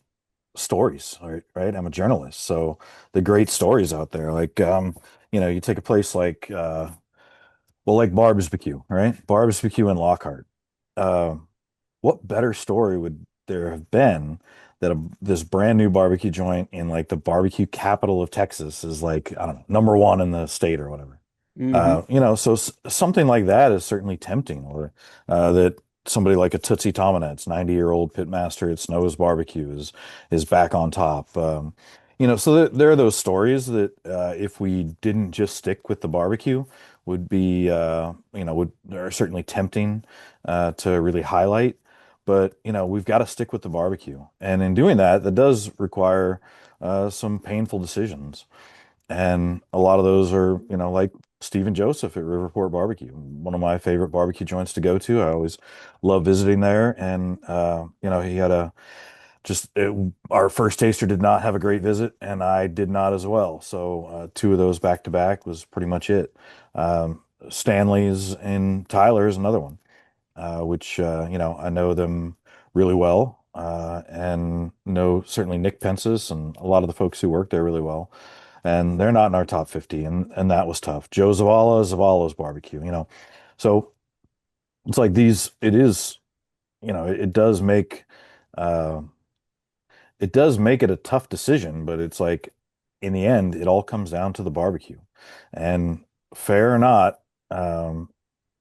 stories, right? I'm a journalist, so the great stories out there, like you take a place like like Barb's BQ, right? Barb's BQ in Lockhart. Uh, what better story would there have been that this brand new barbecue joint in like the barbecue capital of Texas is like, I don't know, number one in the state or whatever. Hmm. So something like that is certainly tempting, or that somebody like a Tootsie Tominet's 90-year-old pitmaster at Snow's Barbecue is back on top. So there are those stories that if we didn't just stick with the barbecue, would be would are certainly tempting to really highlight. But we've got to stick with the barbecue, and in doing that, that does require some painful decisions. And a lot of those are, like Stephen Joseph at Riverport Barbecue, one of my favorite barbecue joints to go to. I always love visiting there. And, he had our first taster did not have a great visit, and I did not as well. So, two of those back to back was pretty much it. Stanley's and Tyler's another one, which, I know them really well, and know certainly Nick Pence's and a lot of the folks who work there really well, and they're not in our top 50, and that was tough. Joe Zavala's barbecue, so it's like it is, it does uh it does make it a tough decision, but it's like in the end it all comes down to the barbecue. And fair or not, um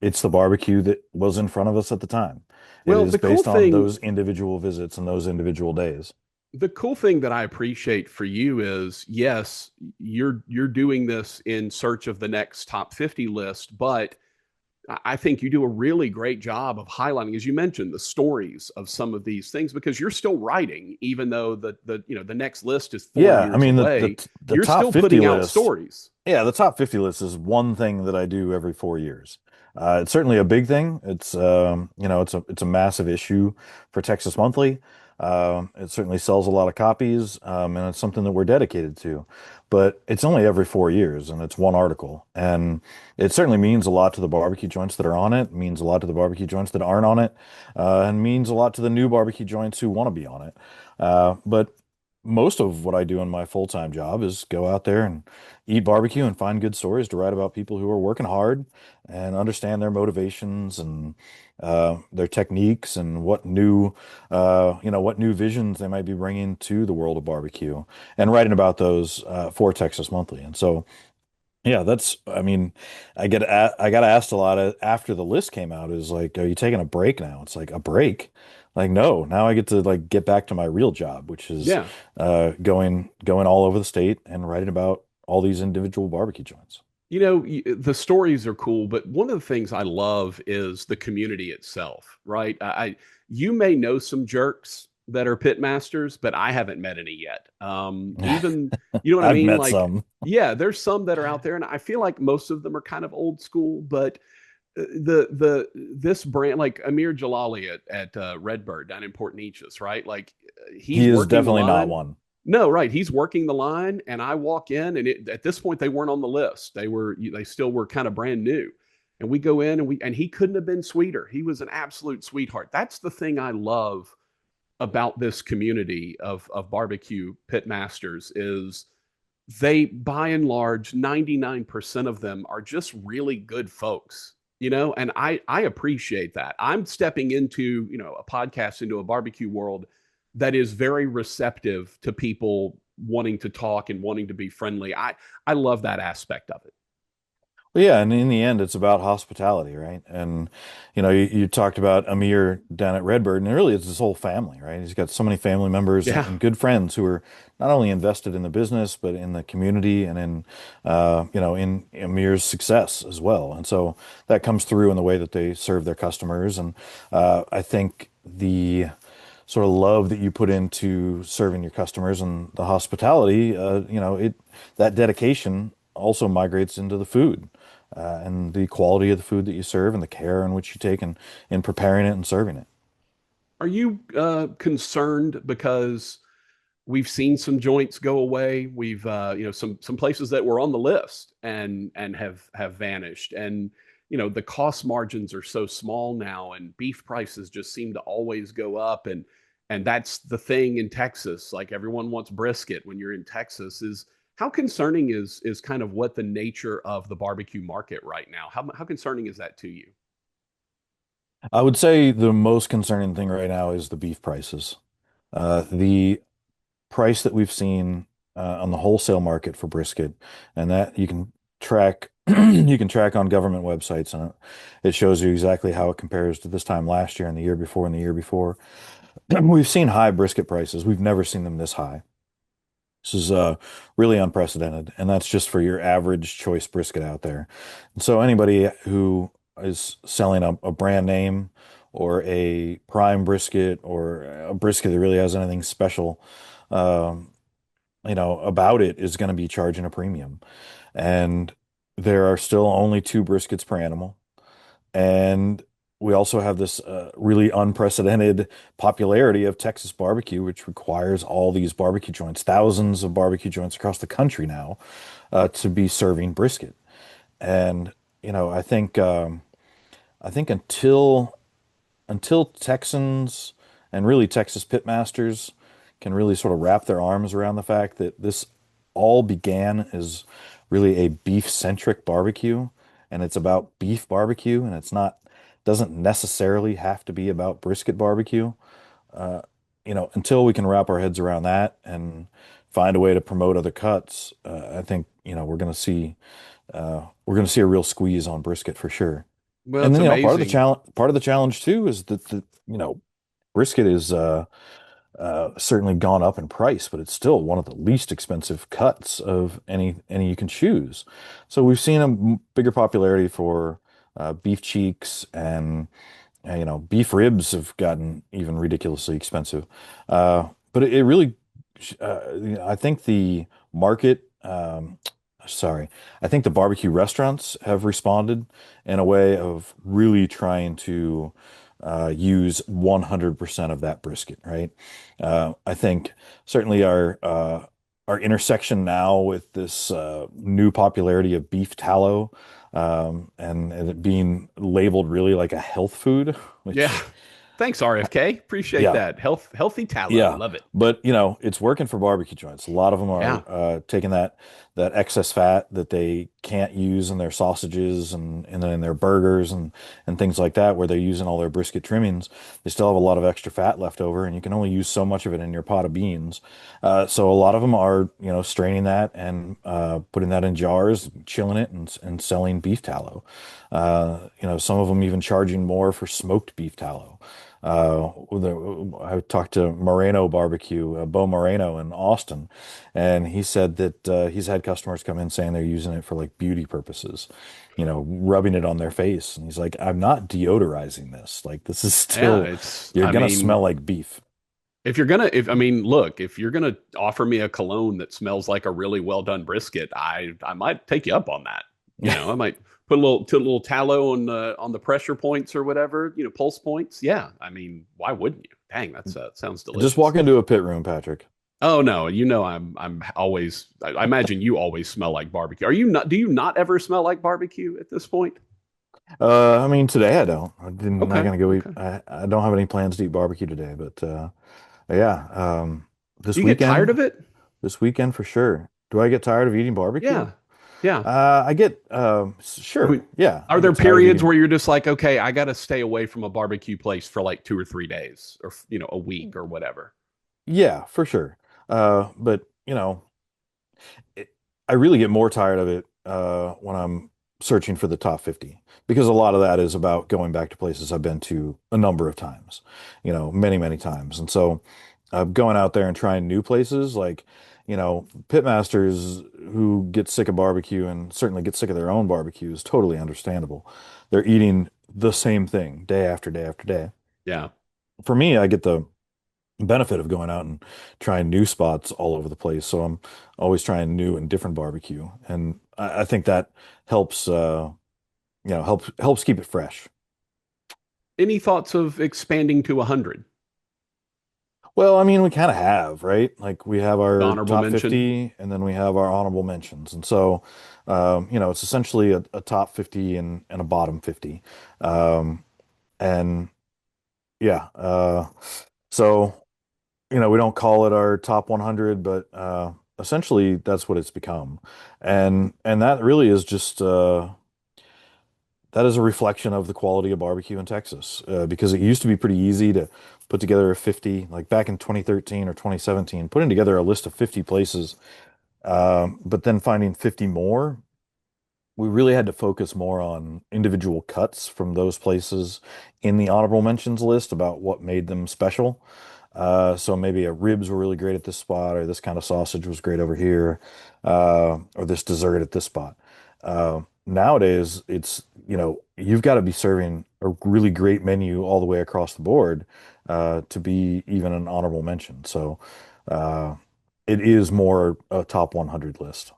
it's the barbecue that was in front of us at the time. It Well, is based on those individual visits and those individual days. the cool thing that I appreciate for you is, yes, you're doing this in search of the next top 50 list, but I think you do a really great job of highlighting, as you mentioned, the stories of some of these things because you're still writing, even though the next list is four Yeah, I years mean away. the You're top still 50 putting out list. stories. Yeah, the top 50 list is one thing that I do every 4 years. It's certainly a big thing. It's a massive issue for Texas Monthly. It certainly sells a lot of copies, and it's something that we're dedicated to. But it's only every 4 years, and it's one article, and it certainly means a lot to the barbecue joints that are on it. Means a lot to the barbecue joints that aren't on it, and means a lot to the new barbecue joints who want to be on it. But most of what I do in my full-time job is go out there and eat barbecue and find good stories to write about people who are working hard and understand their motivations and their techniques and what new visions they might be bringing to the world of barbecue, and writing about those for Texas Monthly. And so, yeah, I mean, I got asked a lot after the list came out, is like, are you taking a break now? It's like, a break? Like, no, now I get to like get back to my real job, which is Yeah. going all over the state and writing about all these individual barbecue joints. The stories are cool, but one of the things I love is the community itself, right? You may know some jerks that are pit masters, but I haven't met any yet. Even, you know what I I've mean? met Like, some. yeah, there's some that are out there, and I feel like most of them are kind of old school, but the this brand like Amir Jalali at Redbird down in Port Neches, right? Like he's He is working the definitely not line. one. No, right. He's working the line, and I walk in, and at this point they weren't on the list. They still were kind of brand new, and we go in, and he couldn't have been sweeter. He was an absolute sweetheart. That's the thing I love about this community of barbecue pit masters is they by and large 99% of them are just really good folks, and I appreciate that. I'm stepping into, a podcast, into a barbecue world that is very receptive to people wanting to talk and wanting to be friendly. I love that aspect of it. Well, yeah, and in the end, it's about hospitality, right? And you talked about Amir down at Redbird, and really, it's his whole family, right? He's got so many family members Yeah. and good friends who are not only invested in the business, but in the community and in Amir's success as well. And so that comes through in the way that they serve their customers. And I think the sort of love that you put into serving your customers and the hospitality, that dedication also migrates into the food, and the quality of the food that you serve and the care in which you take in preparing it and serving it. Are you concerned because we've seen some joints go away. We've some places that were on the list and have vanished. And the cost margins are so small now, and beef prices just seem to always go up. And that's the thing in Texas. Like everyone wants brisket when you're in Texas. Is how concerning is kind of what the nature of the barbecue market right now? How concerning is that to you? I would say the most concerning thing right now is the beef prices. The price that we've seen on the wholesale market for brisket, and that you can track you can track on government websites, and it shows you exactly how it compares to this time last year and the year before and the year before. We've seen high brisket prices. We've never seen them this high. This is really unprecedented, and that's just for your average choice brisket out there. And so anybody who is selling a brand name or a prime brisket or a brisket that really has anything special, um, about it is going to be charging a premium. And there are still only two briskets per animal. And we also have this really unprecedented popularity of Texas barbecue, which requires all these barbecue joints, thousands of barbecue joints across the country now, to be serving brisket. And I think until Texans and really Texas pitmasters can really sort of wrap their arms around the fact that this all began as really a beef-centric barbecue, and it's about beef barbecue, and it's not doesn't necessarily have to be about brisket barbecue. Uh, until we can wrap our heads around that and find a way to promote other cuts, I think we're gonna see a real squeeze on brisket for sure. Well, And it's then, amazing. part of the challenge too is that brisket is certainly gone up in price, but it's still one of the least expensive cuts of any you can choose. So we've seen a bigger popularity for beef cheeks, and beef ribs have gotten even ridiculously expensive. But it really, I think the market, sorry, I think the barbecue restaurants have responded in a way of really trying to use 100% of that brisket, right? I think certainly our intersection now with this new popularity of beef tallow, and it being labeled really like a health food, Yeah. which, Thanks, RFK. Appreciate yeah, that. Healthy tallow. yeah, Love it. but it's working for barbecue joints. A lot of them Yeah. are taking that excess fat that they can't use in their sausages and then in their burgers and things like that, where they're using all their brisket trimmings. They still have a lot of extra fat left over, and you can only use so much of it in your pot of beans. So a lot of them are straining that and putting that in jars, chilling it, and selling beef tallow. Some of them even charging more for smoked beef tallow. I talked to Moreno Barbecue, Bo Moreno in Austin, and he said that he's had customers come in saying they're using it for like beauty purposes, rubbing it on their face. And he's like, I'm not deodorizing this. Like, this is Yeah. still, It's, you're I gonna mean, smell like beef. I mean, look, if you're gonna offer me a cologne that smells like a really well done brisket, I might take you up on that. I might put a little tallow on the pressure points or whatever, pulse points. Yeah, I mean, why wouldn't you? Dang, sounds Just delicious. walk into a pit room, Patrick. Oh no, I'm always. I imagine you always smell like barbecue. Are you not? Do you not ever smell like barbecue at this point? I mean, today I don't. I'm not Okay, gonna go eat. okay. I don't have any plans to eat barbecue today, but yeah, Do this you get tired weekend, of it? this weekend for sure. Do I get tired of eating barbecue? Yeah, yeah. I get I sure. mean, Yeah, I are there get tired of periods eating. where you're just like, okay, I got to stay away from a barbecue place for like 2 or 3 days, or a week or whatever? Yeah, for sure. But it, I really get more tired of it when I'm searching for the top 50, because a lot of that is about going back to places I've been to a number of times, many, many times. And so going out there and trying new places, like, pitmasters who get sick of barbecue and certainly get sick of their own barbecue is totally understandable. They're eating the same thing day after day after day. Yeah. For me, I get the benefit of going out and trying new spots all over the place. So I'm always trying new and different barbecue, and I think that helps. Helps keep it fresh. Any thoughts of expanding to 100? Well, I mean, we kind of have, right? Like we have The our honorable top mention. 50 and then we have our honorable mentions. And so, it's essentially a top 50 and a bottom 50. Um, and yeah, so, we don't call it our top 100, but essentially that's what it's become. And that really is just that is a reflection of the quality of barbecue in Texas, because it used to be pretty easy to put together a 50, like back in 2013 or 2017, putting together a list of 50 places, but then finding 50 more. We really had to focus more on individual cuts from those places in the honorable mentions list about what made them special. So maybe ribs were really great at this spot, or this kind of sausage was great over here, or this dessert at this spot. Nowadays, you've got to be serving a really great menu all the way across the board to be even an honorable mention. So uh, it is more a top 100 list.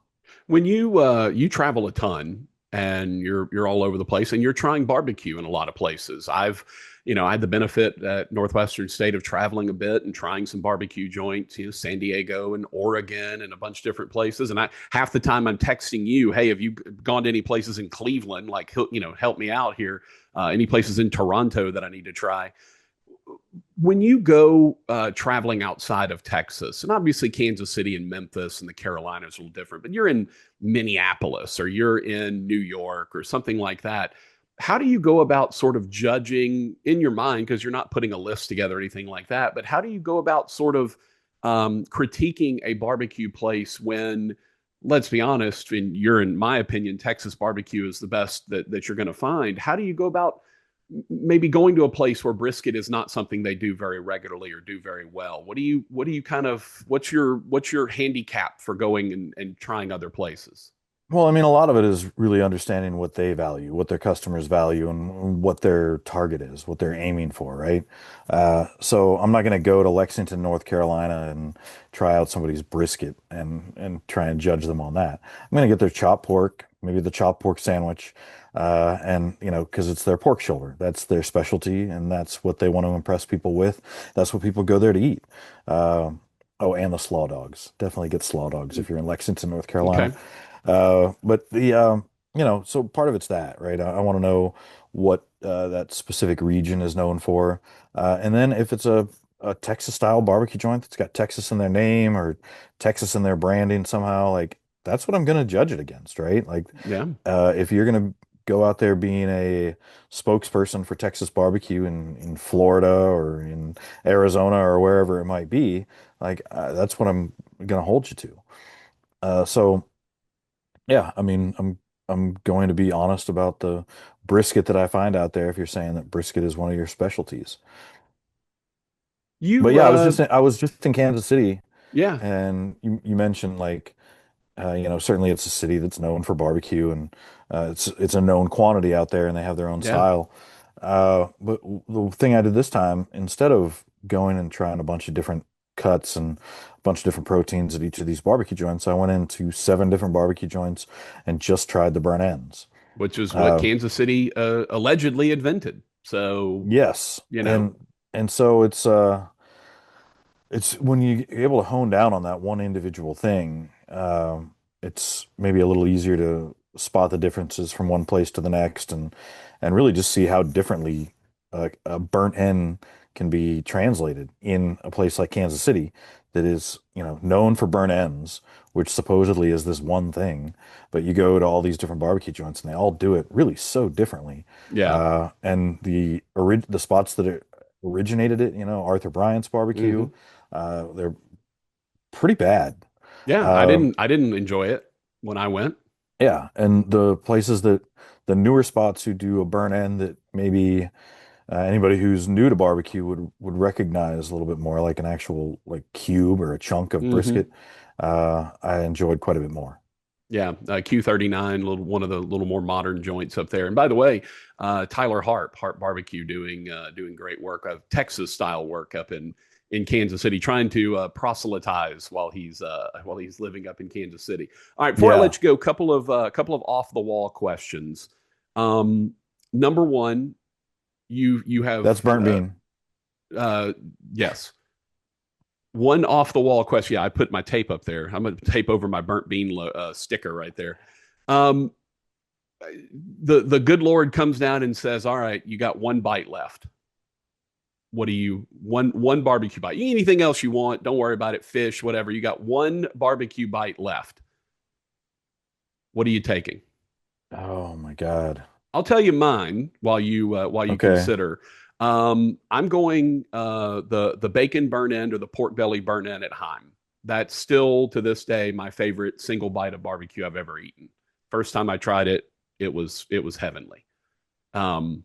When you travel a ton and you're all over the place and you're trying barbecue in a lot of places. I had the benefit at Northwestern State of traveling a bit and trying some barbecue joints, San Diego and Oregon and a bunch of different places. And I half the time I'm texting you, hey, have you gone to any places in Cleveland? Like, help me out here. Any places in Toronto that I need to try? When you go traveling outside of Texas, and obviously Kansas City and Memphis and the Carolinas are a little different, but you're in Minneapolis or you're in New York or something like that. How do you go about sort of judging in your mind, because you're not putting a list together or anything like that, but how do you go about sort of critiquing a barbecue place when, let's be honest, and you're, in my opinion, Texas barbecue is the best that you're going to find? How do you go about maybe going to a place where brisket is not something they do very regularly or do very well? What do you kind of what's your handicap for going and trying other places? Well, I mean, a lot of it is really understanding what they value, what their customers value, and what their target is, what they're aiming for, right? So I'm not going to go to Lexington, North Carolina, and try out somebody's brisket and try and judge them on that. I'm going to get their chopped pork, maybe the chopped pork sandwich, and because it's their pork shoulder, that's their specialty, and that's what they want to impress people with. That's what people go there to eat. Uh, oh, and the slaw dogs. Definitely get slaw dogs if you're in Lexington, North Carolina. Okay. But so part of it's that, right? I want to know what that specific region is known for. And then if it's a Texas style barbecue joint that's got Texas in their name or Texas in their branding somehow, like that's what I'm going to judge it against, right? Like, Yeah. if you're going to go out there being a spokesperson for Texas barbecue in Florida or in Arizona or wherever it might be, like, that's what I'm going to hold you to. So. Yeah, I mean, I'm going to be honest about the brisket that I find out there if you're saying that brisket is one of your specialties. But You yeah, I was just in Kansas City, yeah. and you mentioned like, certainly it's a city that's known for barbecue, and it's a known quantity out there, and they have their own Yeah. style. But the thing I did this time, instead of going and trying a bunch of different cuts and a bunch of different proteins at each of these barbecue joints, I went into 7 different barbecue joints and just tried the burnt ends. Which is what Uh, Kansas City allegedly invented. So, yes, you know, and so it's when you're able to hone down on that one individual thing, it's maybe a little easier to spot the differences from one place to the next and really just see how differently a burnt end can be translated in a place like Kansas City that is, known for burnt ends, which supposedly is this one thing, but you go to all these different barbecue joints and they all do it really so differently. yeah. And the spots that originated it, Arthur Bryant's barbecue, Hmm. they're pretty bad. Yeah, I Uh, didn't I didn't enjoy it when I went. yeah, and the newer spots who do a burn end that maybe anybody who's new to barbecue would recognize a little bit more, like an actual like cube or a chunk of Hmm. brisket. I enjoyed quite a bit more. Yeah, Q39, one of the little more modern joints up there. And by the way, Tyler Harp Barbecue, doing great work of Texas style work up in Kansas City, trying to proselytize while he's living up in Kansas City. All right, before I let Yeah, you go, couple of off the wall questions. Um, Number one, you that's have burnt bean. uh, yes. One off the wall question. Yeah, I put my tape up there. I'm going to tape over my burnt bean sticker right there. Um, the good Lord comes down and says, "All right, you got one bite left. What do you one barbecue bite? You eat anything else you want? Don't worry about it. Fish, whatever. You got one barbecue bite left. What are you taking?" Oh my God. I'll tell you mine while you Okay. consider. I'm going the bacon burnt end or the pork belly burnt end at Heim. That's still to this day my favorite single bite of barbecue I've ever eaten. First time I tried it, it was heavenly. Um,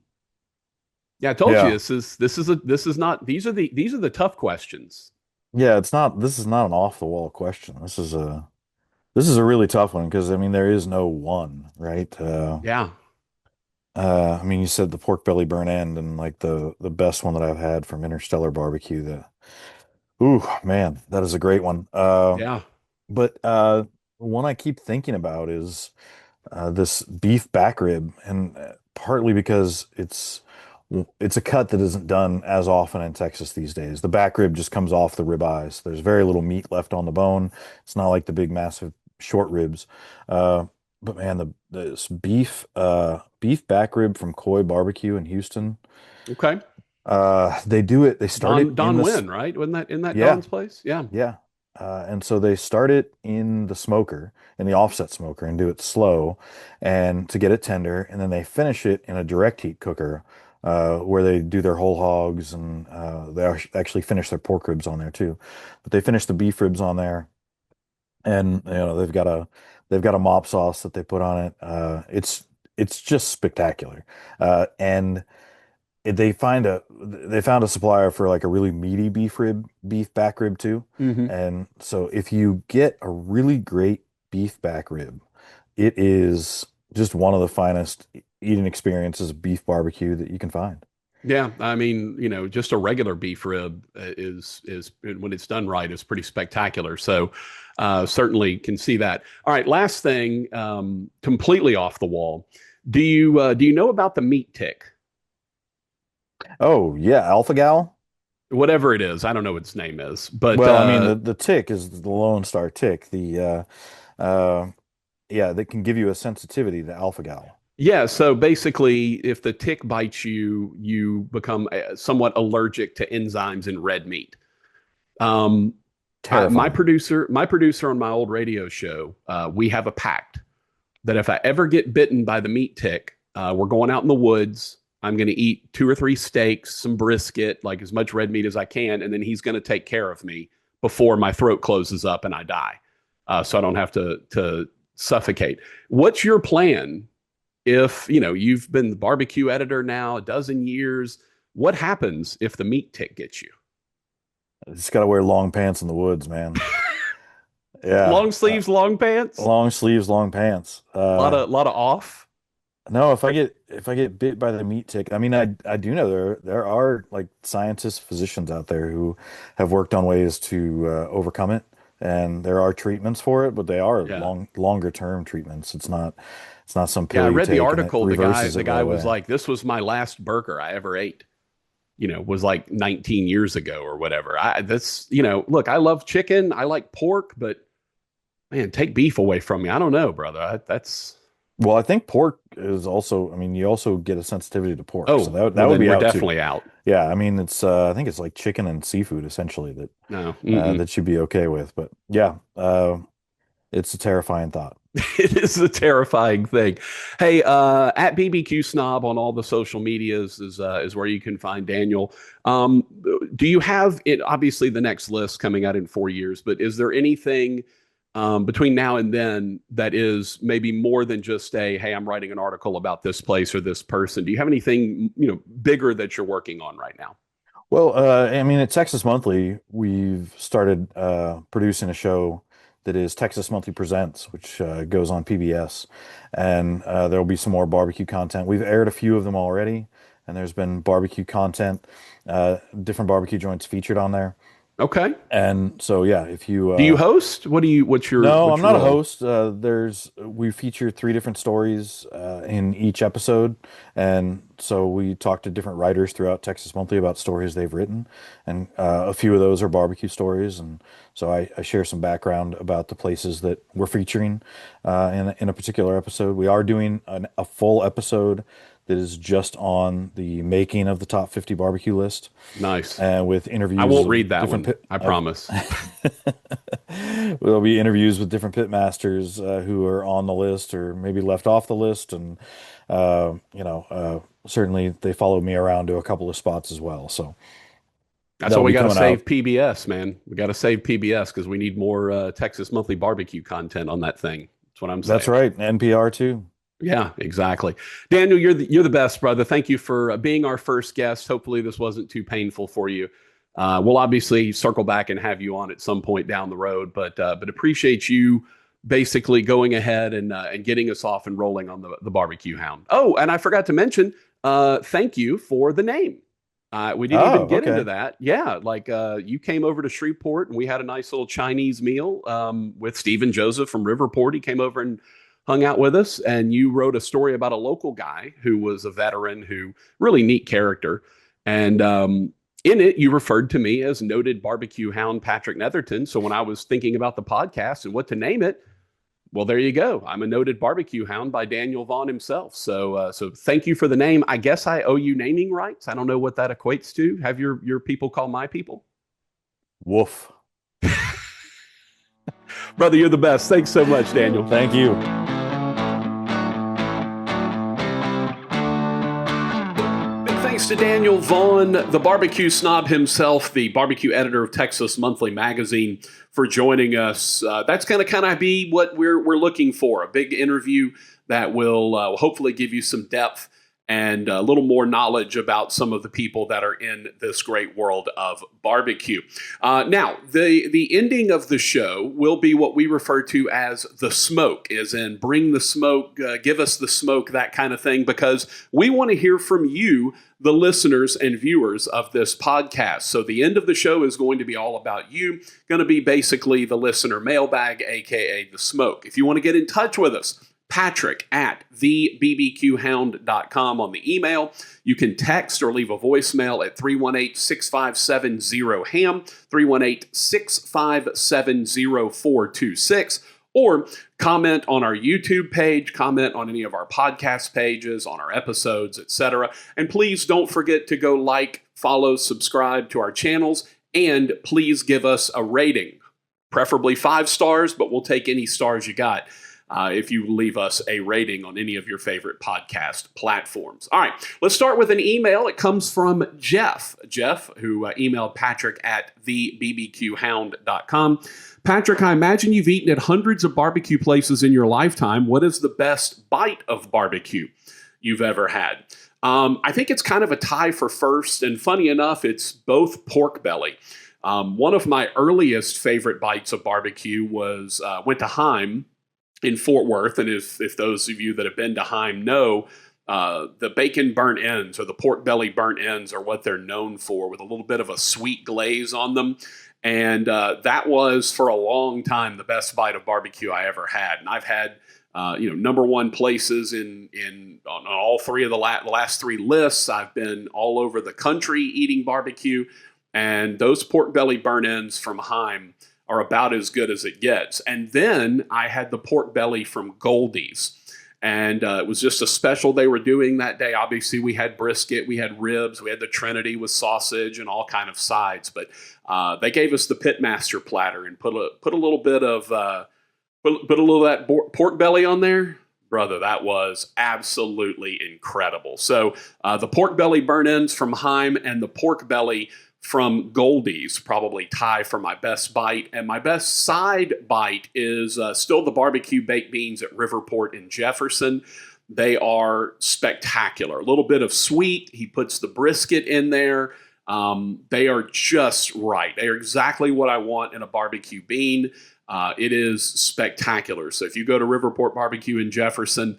yeah, I told you Yeah. this is not these are the tough questions. Yeah, this is not an off the wall question. This is a really tough one because I mean there is no one, right? Yeah, I mean you said the pork belly burnt end and like the best one that I've had from Interstellar Barbecue. Ooh, man, that is a great one. yeah. But one I keep thinking about is this beef back rib, and partly because it's a cut that isn't done as often in Texas these days. The back rib just comes off the rib eyes. There's very little meat left on the bone. It's not like the big, massive short ribs. Uh, but man, this beef back rib from Coy Barbecue in Houston. Okay. They do it. They start it in Don this. Wynn, right? Wasn't that in that Yeah, Don's place? Yeah. yeah. And so they start it in the smoker, in the offset smoker, and do it slow and to get it tender. And then they finish it in a direct heat cooker, where they do their whole hogs and actually finish their pork ribs on there too. But they finish the beef ribs on there, and they've got a mop sauce that they put on it. It's just spectacular. And they found a supplier for like a really meaty beef back rib too. Hmm. And so if you get a really great beef back rib, it is just one of the finest eating experiences of beef barbecue that you can find. Yeah, I mean, just a regular beef rib is when it's done right is pretty spectacular. So certainly can see that. All right, last thing, completely off the wall. Do you know about the meat tick? Oh yeah, Alpha Gal. Whatever it is, I don't know what its name is, but Well, I mean the tick is the Lone Star tick. Yeah, that can give you a sensitivity to Alpha Gal. yeah. So basically, if the tick bites you, you become somewhat allergic to enzymes in red meat. Um, Terrifying. my producer on my old radio show, we have a pact that if I ever get bitten by the meat tick, we're going out in the woods. I'm going to eat two or three steaks, some brisket, like as much red meat as I can, and then he's going to take care of me before my throat closes up and I die, so I don't have to suffocate. What's your plan if you've been the barbecue editor now a dozen years? What happens if the meat tick gets you? Just got to wear long pants in the woods, man. Yeah. Long sleeves, long pants, Long sleeves, long pants. lot of off. No, if I get bit by the meat tick, I mean, I do know there are like scientists, physicians out there who have worked on ways to overcome it, and there are treatments for it, but they are Yeah. longer term treatments. It's not some Yeah, I pill you read the take and it article. The guy, reverses the it right guy was away. like, "This was my last burger I ever ate." Was like 19 years ago or whatever. Look, I love chicken, I like pork, but man, take beef away from me. I don't know, brother. That's Well, I think pork is also, I mean, you also get a sensitivity to pork, so oh, that well would then be we're out too. definitely out. Yeah, I mean, I think it's like chicken and seafood essentially that No, mm-mm. that you'd be okay with. But yeah, it's a terrifying thought. It is a terrifying thing. Hey, at BBQ Snob on all the social medias is where you can find Daniel. Um, do you have it? Obviously, the next list coming out in 4 years, but is there anything between now and then that is maybe more than just a hey, I'm writing an article about this place or this person? Do you have anything bigger that you're working on right now? Well, I mean, at Texas Monthly, we've started producing a show that is Texas Monthly Presents, which goes on PBS, and there will be some more barbecue content. We've aired a few of them already, and there's been barbecue content, different barbecue joints featured on there. Okay. And so, yeah, if you Do you host? What's no, what's I'm your not a role? host. We feature three different stories in each episode, and so we talk to different writers throughout Texas Monthly about stories they've written, and a few of those are barbecue stories, and so I share some background about the places that we're featuring in a particular episode. We are doing a full episode that is just on the making of the top 50 barbecue list, Nice. and with I interviews won't of read that different one. I promise. there'll be interviews with different pit masters who are on the list or maybe left off the list, and certainly they follow me around to a couple of spots as well. So That's why that'll we be got to coming out. save PBS, man. We got to save PBS because we need more Texas Monthly barbecue content on that thing. That's what I'm That's saying. right, NPR too. Yeah, exactly. Daniel, you're the best, brother. Thank you for being our first guest. Hopefully, this wasn't too painful for you. We'll obviously circle back and have you on at some point down the road, but appreciate you basically going ahead and getting us off and rolling on the barbecue hound. Oh, and I forgot to mention, thank you for the name. We didn't even Oh, get into okay. that. Yeah, like you came over to Shreveport and we had a nice little Chinese meal with Stephen Joseph from Riverport. He came over and hung out with us, and you wrote a story about a local guy who was a veteran, who really neat character. And in it, you referred to me as noted barbecue hound Patrick Netherton. So when I was thinking about the podcast and what to name it, well, there you go. I'm a noted barbecue hound by Daniel Vaughn himself. So thank you for the name. I guess I owe you naming rights. I don't know what that equates to. Have your people call my people? Woof. Brother, you're the best. Thanks so much, Daniel. Thank you. Thanks to Daniel Vaughn, the barbecue snob himself, the barbecue editor of Texas Monthly Magazine, for joining us. That's going to kind of be what we're looking for, a big interview that will hopefully give you some depth and a little more knowledge about some of the people that are in this great world of barbecue. Now, the ending of the show will be what we refer to as the smoke, as in bring the smoke, give us the smoke, that kind of thing, because we want to hear from you, the listeners and viewers of this podcast. So the end of the show is going to be all about you, going to be basically the listener mailbag, aka the smoke. If you want to get in touch with us, Patrick at thebbqhound.com on the email. You can text or leave a voicemail at 318-657-0HAM, 318-657-0426, or comment on our YouTube page, comment on any of our podcast pages, on our episodes, etc. And please don't forget to go like, follow, subscribe to our channels, and please give us a rating, preferably 5 stars, but we'll take any stars you got. If you leave us a rating on any of your favorite podcast platforms. All right, let's start with an email. It comes from Jeff. Jeff, who emailed Patrick at thebbqhound.com. Patrick, I imagine you've eaten at hundreds of barbecue places in your lifetime. What is the best bite of barbecue you've ever had? I think it's kind of a tie for first, and funny enough, it's both pork belly. One of my earliest favorite bites of barbecue was went to Heim in Fort Worth, and if those of you that have been to Heim know, the bacon burnt ends or the pork belly burnt ends are what they're known for, with a little bit of a sweet glaze on them. And that was, for a long time, the best bite of barbecue I ever had. And I've had number one places on all three of the last 3 lists. I've been all over the country eating barbecue, and those pork belly burnt ends from Heim are about as good as it gets. And then I had the pork belly from Goldie's. And it was just a special they were doing that day. Obviously, we had brisket, we had ribs, we had the Trinity with sausage and all kind of sides. But they gave us the Pitmaster platter and put a little bit of put a little of that pork belly on there. Brother, that was absolutely incredible. So the pork belly burnt ends from Heim and the pork belly from Goldie's probably tie for my best bite. And my best side bite is still the barbecue baked beans at Riverport in Jefferson. They are spectacular. A little bit of sweet. He puts the brisket in there. They are just right. They are exactly what I want in a barbecue bean. It is spectacular. So if you go to Riverport Barbecue in Jefferson,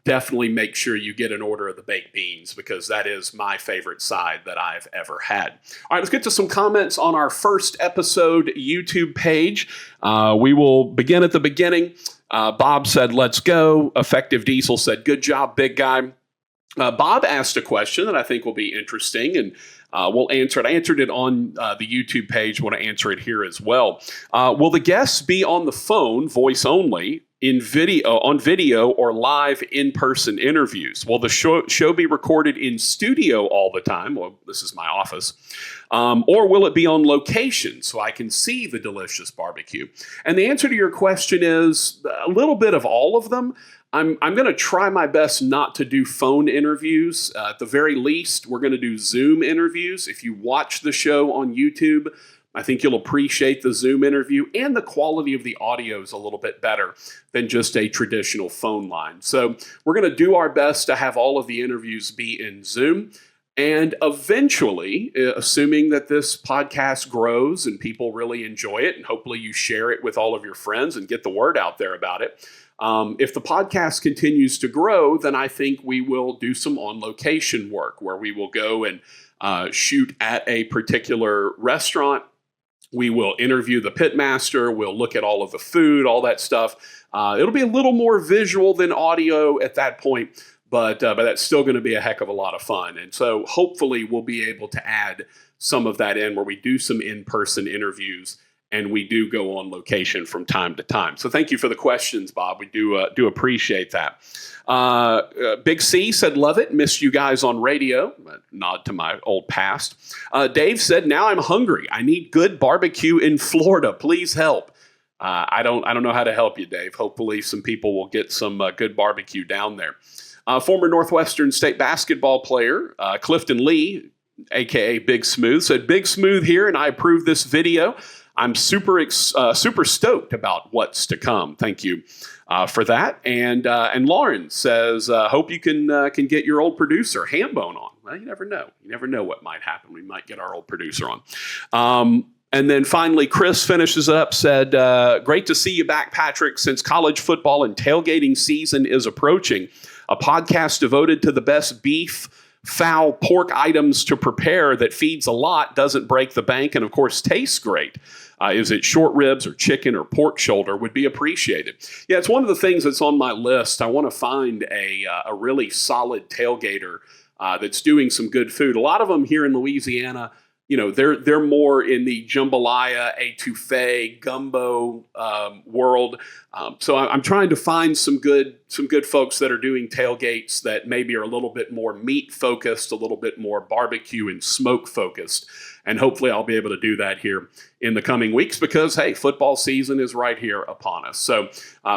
definitely make sure you get an order of the baked beans, because that is my favorite side that I've ever had. All right, let's get to some comments on our first episode YouTube page. We will begin at the beginning. Bob said, "Let's go." Effective Diesel said, "Good job, big guy." Bob asked a question that I think will be interesting, and we'll answer it. I answered it on the YouTube page. I want to answer it here as well. Will the guests be on the phone, voice only, on video, or live in-person interviews? Will the show be recorded in studio all the time? Well, this is my office. Or will it be on location so I can see the delicious barbecue? And the answer to your question is a little bit of all of them. I'm going to try my best not to do phone interviews. At the very least, we're going to do Zoom interviews. If you watch the show on YouTube, I think you'll appreciate the Zoom interview, and the quality of the audio is a little bit better than just a traditional phone line. So we're going to do our best to have all of the interviews be in Zoom. And eventually, assuming that this podcast grows and people really enjoy it, and hopefully you share it with all of your friends and get the word out there about it, if the podcast continues to grow, then I think we will do some on-location work where we will go and shoot at a particular restaurant. We will interview the pitmaster. We'll look at all of the food, all that stuff. It'll be a little more visual than audio at that point, but that's still going to be a heck of a lot of fun. And so hopefully we'll be able to add some of that in where we do some in-person interviews and we do go on location from time to time. So thank you for the questions, Bob. We do appreciate that. Big C said, "Love it. Missed you guys on radio." A nod to my old past. Dave said, "Now I'm hungry. I need good barbecue in Florida. Please help." I don't know how to help you, Dave. Hopefully some people will get some good barbecue down there. Former Northwestern State basketball player Clifton Lee, a.k.a. Big Smooth, said, "Big Smooth here, and I approve this video. I'm super stoked about what's to come." Thank you for that. And Lauren says, "Hope you can get your old producer Hambone on." Well, you never know. You never know what might happen. We might get our old producer on. And then finally, Chris finishes up, said, "Great to see you back, Patrick. Since college football and tailgating season is approaching, a podcast devoted to the best beef, fowl, pork items to prepare that feeds a lot, doesn't break the bank, and of course tastes great. Is it short ribs or chicken or pork shoulder? Would be appreciated." Yeah, it's one of the things that's on my list. I want to find a really solid tailgater that's doing some good food. A lot of them here in Louisiana, you know, they're more in the jambalaya, etouffee, gumbo world. So I'm trying to find some good folks that are doing tailgates that maybe are a little bit more meat focused, a little bit more barbecue and smoke focused. And hopefully I'll be able to do that here in the coming weeks because, hey, football season is right here upon us. So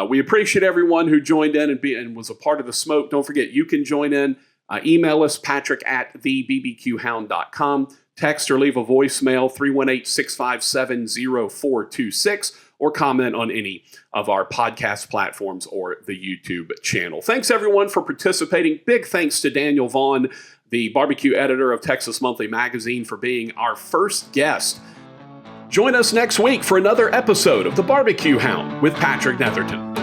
we appreciate everyone who joined in and was a part of the smoke. Don't forget, you can join in. Email us, patrick@thebbqhound.com. Text or leave a voicemail, 318-657-0426, or comment on any of our podcast platforms or the YouTube channel. Thanks, everyone, for participating. Big thanks to Daniel Vaughn, the barbecue editor of Texas Monthly Magazine, for being our first guest. Join us next week for another episode of The BBQ Hound with Patrick Netherton.